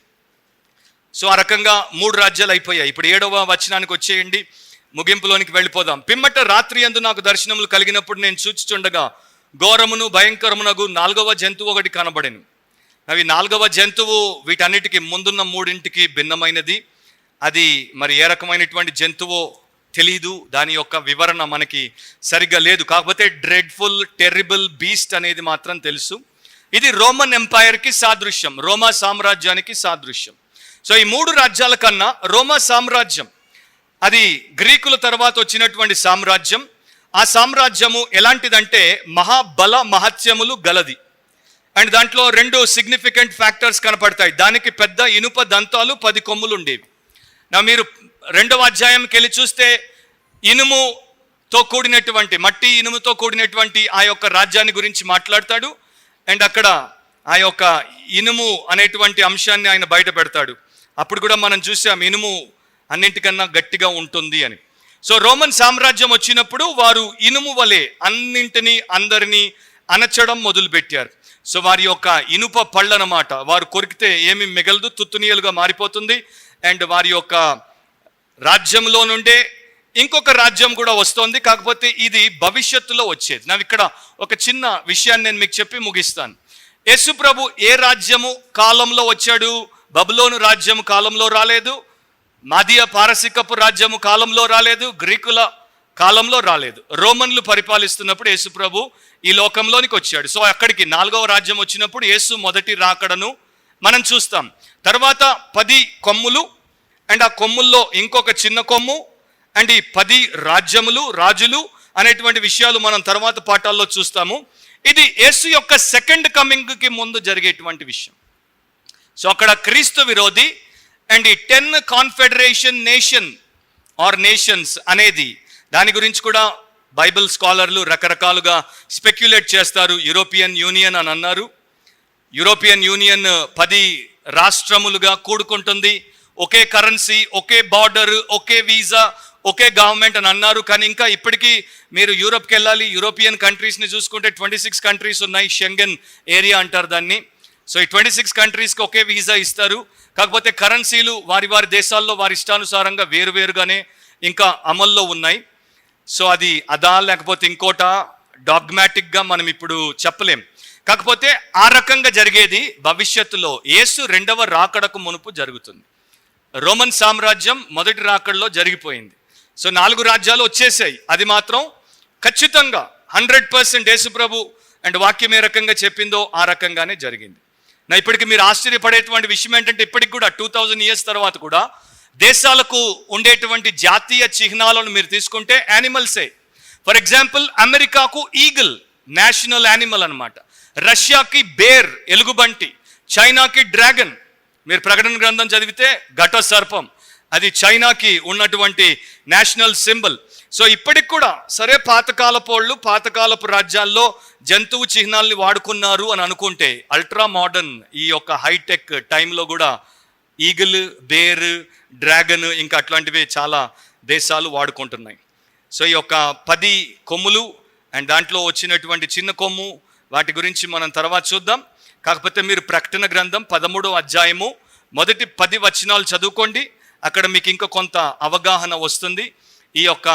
సో ఆ రకంగా 3 రాజ్యాలు అయిపోయాయి. ఇప్పుడు 7వ వచనానికి వచ్చేయండి, ముగింపులోనికి వెళ్ళిపోదాం. పిమ్మట రాత్రి యందు నాకు దర్శనములు కలిగినప్పుడు నేను చూచుచుండగా ఘోరమును భయంకరమునగు 4వ జంతువు ఒకటి కనబడెను. అవి 4వ జంతువు వీటన్నిటికీ ముందున్న 3ంటికి భిన్నమైనది. అది ఏ రకమైనటువంటి జంతువో తెలీదు, దాని యొక్క వివరణ మనకి సరిగ్గా లేదు. కాకపోతే డ్రెడ్ఫుల్, టెర్రిబుల్ బీస్ట్ అనేది మాత్రం తెలుసు. ఇది రోమన్ ఎంపైర్కి సాదృశ్యం, రోమా సామ్రాజ్యానికి సాదృశ్యం. సో ఈ 3 రాజ్యాల కన్నా రోమా సామ్రాజ్యం అది గ్రీకుల తర్వాత వచ్చినటువంటి సామ్రాజ్యం. ఆ సామ్రాజ్యము ఎలాంటిదంటే మహాబల మహత్యములు గలది. అండ్ దాంట్లో 2 సిగ్నిఫికెంట్ ఫ్యాక్టర్స్ కనపడతాయి. దానికి పెద్ద ఇనుప దంతాలు 10 కొమ్ములు ఉండేవి. నా మీరు 2వ అధ్యాయంకి వెళ్ళి చూస్తే ఇనుముతో కూడినటువంటి మట్టి ఇనుముతో కూడినటువంటి ఆ యొక్క రాజ్యాన్ని గురించి మాట్లాడతాడు. అండ్ అక్కడ ఆ యొక్క ఇనుము అనేటువంటి అంశాన్ని ఆయన బయట పెడతాడు. అప్పుడు కూడా మనం చూసాం ఇనుము అన్నింటికన్నా గట్టిగా ఉంటుంది అని. సో రోమన్ సామ్రాజ్యం వచ్చినప్పుడు వారు ఇనుము వలె అన్నింటినీ అందరినీ అణచడం మొదలుపెట్టారు. సో వారి యొక్క ఇనుప పళ్ళనమాట, వారు కొరికితే ఏమి మిగలదు, తుత్తునీయలుగా మారిపోతుంది. అండ్ వారి యొక్క రాజ్యంలో నుండే ఇంకొక రాజ్యం కూడా వస్తోంది. కాకపోతే ఇది భవిష్యత్తులో వచ్చేది. నాకు ఇక్కడ ఒక చిన్న విషయాన్ని నేను మీకు చెప్పి ముగిస్తాను. యేసు ప్రభు ఏ రాజ్యము కాలంలో వచ్చాడు? బబులోను రాజ్యం కాలంలో రాలేదు, మాదియా పారసికపు రాజ్యము కాలంలో రాలేదు, గ్రీకుల కాలంలో రాలేదు. రోమన్లు పరిపాలిస్తున్నప్పుడు యేసు ప్రభు ఈ లోకంలోనికి వచ్చాడు. సో అక్కడికి 4వ రాజ్యం వచ్చినప్పుడు యేసు మొదటి రాకడను మనం చూస్తాం. తర్వాత 10 కొమ్ములు అండ్ ఆ కొమ్ముల్లో ఇంకొక చిన్న కొమ్ము అండ్ ఈ 10 రాజ్యములు రాజులు అనేటువంటి విషయాలు మనం తర్వాత పాఠాల్లో చూస్తాము. ఇది యేసు యొక్క సెకండ్ కమింగ్కి ముందు జరిగేటువంటి విషయం. సో అక్కడ క్రీస్తు విరోధి అండ్ ఈ 10 కాన్ఫెడరేషన్ నేషన్ ఆర్ నేషన్స్ అనేది, దాని గురించి కూడా బైబిల్ స్కాలర్లు రకరకాలుగా స్పెక్యులేట్ చేస్తారు. యూరోపియన్ యూనియన్ అని అన్నారు. యూరోపియన్ యూనియన్ 10 రాష్ట్రములుగా కూడుకుంటుంది, ఒకే కరెన్సీ, ఒకే బార్డర్, ఒకే వీసా, ఒకే గవర్నమెంట్ అని అన్నారు. కానీ ఇంకా ఇప్పటికీ మీరు యూరోప్కి వెళ్ళాలి, యూరోపియన్ కంట్రీస్ని చూసుకుంటే 26 కంట్రీస్ ఉన్నాయి. షెంగెన్ ఏరియా అంటారు దాన్ని. సో ఈ 26 కంట్రీస్కి ఒకే వీసా ఇస్తారు. కాకపోతే కరెన్సీలు వారి వారి దేశాల్లో వారి ఇష్టానుసారంగా వేరువేరుగానే ఇంకా అమల్లో ఉన్నాయి. సో అది అదా లేకపోతే ఇంకోట డాగ్మాటిక్గా మనం ఇప్పుడు చెప్పలేం. కాకపోతే ఆ రకంగా జరిగేది భవిష్యత్తులో యేసు 2వ రాకడకు మునుపు జరుగుతుంది. రోమన్ సామ్రాజ్యం మొదటి రాకడలో జరిగిపోయింది. సో 4 రాజ్యాలు వచ్చేసాయి. అది మాత్రం ఖచ్చితంగా 100% యేసు ప్రభు అండ్ వాక్యం ఏ రకంగా చెప్పిందో ఆ రకంగానే జరిగింది. నా ఇప్పటికి మీరు ఆశ్చర్యపడేటువంటి విషయం ఏంటంటే ఇప్పటికి కూడా 2000 ఇయర్స్ తర్వాత కూడా దేశాలకు ఉండేటువంటి జాతీయ చిహ్నాలను మీరు తీసుకుంటే యానిమల్సే. ఫర్ ఎగ్జాంపుల్ అమెరికాకు ఈగిల్ నేషనల్ యానిమల్ అనమాట, రష్యాకి బేర్ ఎలుగుబంటి, చైనాకి డ్రాగన్. మీరు ప్రకటన గ్రంథం చదివితే ఘట సర్పం, అది చైనాకి ఉన్నటువంటి నేషనల్ సింబల్. సో ఇప్పటికి కూడా సరే పాతకాలపోళ్ళు పాతకాలపు రాజ్యాల్లో జంతువు చిహ్నాల్ని వాడుకున్నారు అని అనుకుంటే అల్ట్రా మోడర్న్ ఈ యొక్క హైటెక్ టైంలో కూడా ఈగిల్, బేర్, డ్రాగన్ ఇంకా అట్లాంటివి చాలా దేశాలు వాడుకుంటున్నాయి. సో ఈ యొక్క 10 కొమ్ములు అండ్ దాంట్లో వచ్చినటువంటి చిన్న కొమ్ము వాటి గురించి మనం తర్వాత చూద్దాం. కాకపోతే మీరు ప్రకటన గ్రంథం 13వ అధ్యాయము మొదటి 10 వచనాలు చదువుకోండి. అక్కడ మీకు ఇంకా కొంత అవగాహన వస్తుంది. ఈ యొక్క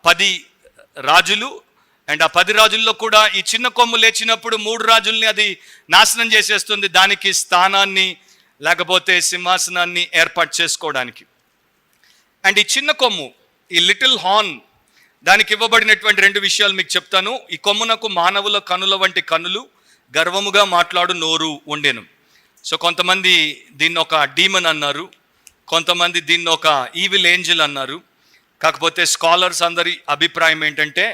10 రాజులు అండ్ ఆ 10 రాజుల్లో కూడా ఈ చిన్న కొమ్ము లేచినప్పుడు 3 రాజుల్ని అది నాశనం చేసేస్తుంది, దానికి స్థానాన్ని లేకపోతే సింహాసనాన్ని ఏర్పాటు చేసుకోవడానికి. అండ్ ఈ చిన్న కొమ్ము, ఈ లిటిల్ హార్న్, దానికి ఇవ్వబడినటువంటి 2 విషయాలు మీకు చెప్తాను. ఈ కొమ్మునకు మానవుల కనుల వంటి కనులు, గర్వముగా మాట్లాడు నోరు ఉండెను. సో కొంతమంది దీన్ని ఒక డీమన్ అన్నారు, కొంతమంది దీన్ని ఒక ఈవిల్ ఏంజల్ అన్నారు. కాకపోతే స్కాలర్స్ అందరి అభిప్రాయం ఏంటంటే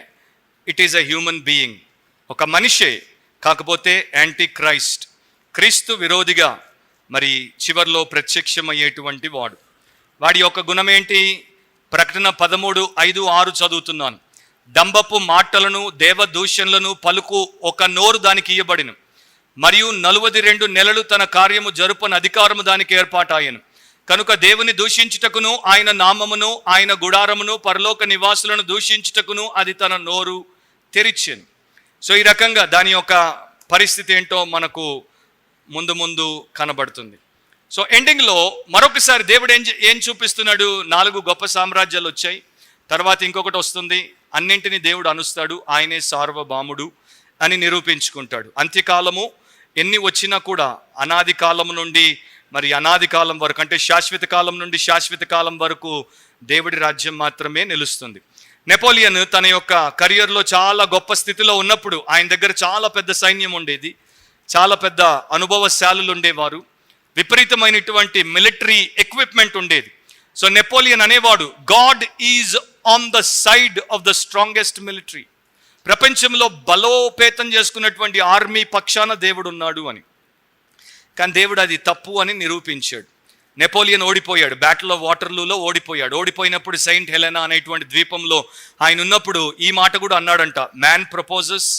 it is a human being, ఒక మనిషే, కాకపోతే యాంటీ క్రైస్ట్, క్రీస్తు విరోధిగా మరి చివర్లో ప్రత్యక్షమయ్యేటువంటి వాడు. వాడి యొక్క గుణం ఏంటి? ప్రకటన 13:5-6 చదువుతున్నాను. డంబపు మాటలను దేవదూషణలను పలుకు ఒక నోరు దానికి ఇయ్యబడిను, మరియు 42 నెలలు తన కార్యము జరుపని అధికారము దానికి ఏర్పాటాయను. కనుక దేవుని దూషించుటకును ఆయన నామమును ఆయన గుడారమును పరలోక నివాసులను దూషించుటకును అది తన నోరు తెరిచెను. సో ఈ రకంగా దాని యొక్క పరిస్థితి ఏంటో మనకు ముందు ముందు కనబడుతుంది. సో ఎండింగ్లో మరొకసారి దేవుడు ఏం చూపిస్తున్నాడు? 4 గొప్ప సామ్రాజ్యాలు వచ్చాయి, తర్వాత ఇంకొకటి వస్తుంది, అన్నింటినీ దేవుడు అనుస్తాడు, ఆయనే సార్వభౌముడు అని నిరూపించుకుంటాడు. అంత్యకాలము ఎన్ని వచ్చినా కూడా అనాది కాలం నుండి మరి అనాది కాలం వరకు, అంటే శాశ్వత కాలం నుండి శాశ్వత కాలం వరకు దేవుడి రాజ్యం మాత్రమే నిలుస్తుంది. నెపోలియన్ తన యొక్క కెరియర్లో చాలా గొప్ప స్థితిలో ఉన్నప్పుడు ఆయన దగ్గర చాలా పెద్ద సైన్యం ఉండేది, చాలా పెద్ద అనుభవశాలులు ఉండేవారు, విపరీతమైనటువంటి మిలిటరీ ఎక్విప్మెంట్ ఉండేది. సో నెపోలియన్ అనేవాడు, God is on the side of the strongest military. ప్రపంచంలో బలోపేతం చేసుకున్నటువంటి ఆర్మీ పక్షాన దేవుడు ఉన్నాడు అని. కానీ దేవుడు అది తప్పు అని నిరూపించాడు. నెపోలియన్ ఓడిపోయాడు, బ్యాటిల్ ఆఫ్ వాటర్లూలో ఓడిపోయాడు. ఓడిపోయినప్పుడు సెయింట్ హెలెనా అనేటువంటి ద్వీపంలో ఆయన ఉన్నప్పుడు ఈ మాట కూడా అన్నాడంట, మ్యాన్ ప్రపోజెస్,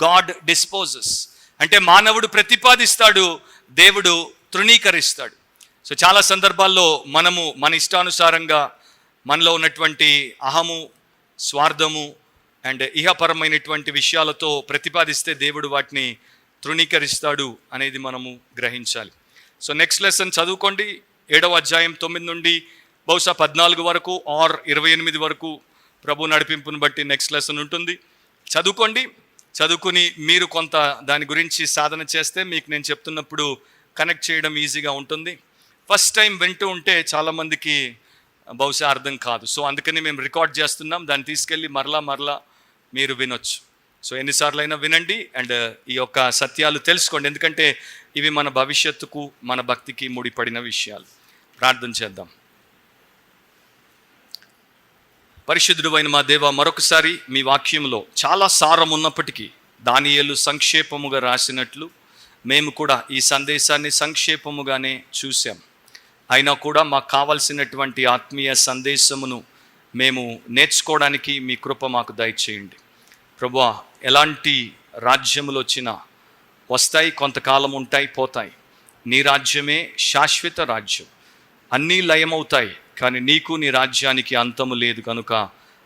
గాడ్ డిస్పోజెస్. అంటే మానవుడు ప్రతిపాదిస్తాడు, దేవుడు తృణీకరిస్తాడు. సో చాలా సందర్భాల్లో మనము మన ఇష్టానుసారంగా మనలో ఉన్నటువంటి అహము, స్వార్థము అండ్ ఇహపరమైనటువంటి విషయాలతో ప్రతిపాదిస్తే దేవుడు వాటిని తృణీకరిస్తాడు అనేది మనము గ్రహించాలి. సో నెక్స్ట్ లెసన్ చదువుకోండి, 7వ అధ్యాయం 9 నుండి బహుశా 14 వరకు ఆర్ 28 వరకు ప్రభు నడిపింపును బట్టి నెక్స్ట్ లెసన్ ఉంటుంది. చదువుకోండి, చదువుకుని మీరు కొంత దాని గురించి సాధన చేస్తే మీకు నేను చెప్తున్నప్పుడు కనెక్ట్ చేయడం ఈజీగా ఉంటుంది. ఫస్ట్ టైం వింటూ ఉంటే చాలామందికి బహుశా అర్థం కాదు. సో అందుకని మేము రికార్డ్ చేస్తున్నాం, దాన్ని తీసుకెళ్ళి మరలా మీరు వినొచ్చు. సో ఎన్నిసార్లు అయినా వినండి అండ్ ఈ యొక్క సత్యాలు తెలుసుకోండి, ఎందుకంటే ఇవి మన భవిష్యత్తుకు, మన భక్తికి ముడిపడిన విషయాలు. ప్రార్థన చేద్దాం. పరిశుద్ధుడు అయిన మా దేవ, మరొకసారి మీ వాక్యంలో చాలా సారం ఉన్నప్పటికీ దానియేలు సంక్షేపముగా రాసినట్లు మేము కూడా ఈ సందేశాన్ని సంక్షేపముగానే చూసాం. అయినా కూడా మాకు కావలసినటువంటి ఆత్మీయ సందేశమును మేము నేర్చుకోవడానికి మీ కృప మాకు దయచేయండి. ప్రభువా, ఎలాంటి రాజ్యములు వచ్చినా వస్తాయి, కొంతకాలం ఉంటాయి, పోతాయి. నీ రాజ్యమే శాశ్వత రాజ్యం. అన్నీ లయమవుతాయి, కానీ నీకు నీ రాజ్యానికి అంతము లేదు కనుక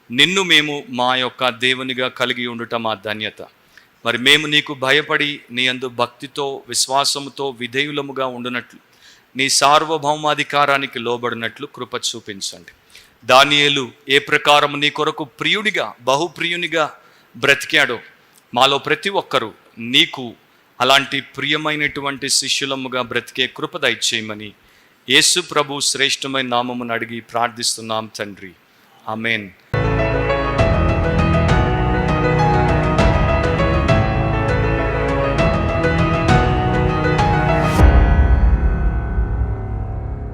నిన్ను మేము మా యొక్క దేవునిగా కలిగి ఉండుట మా ధన్యత. మరి మేము నీకు భయపడి నీ యందు భక్తితో, విశ్వాసముతో విధేయులముగా ఉండునట్లు, నీ సార్వభౌమాధికారానికి లోబడినట్లు కృప చూపించండి. దానియేలు ఏ ప్రకారం నీ కొరకు ప్రియుడిగా, బహుప్రియునిగా బ్రతికాడో మాలో ప్రతి ఒక్కరూ నీకు అలాంటి ప్రియమైనటువంటి శిష్యులముగా బ్రతికే కృప దయచేయమని యేసు ప్రభు శ్రేష్టమైన నామమును అడిగి ప్రార్థిస్తున్నాం తండ్రి. ఆమేన్.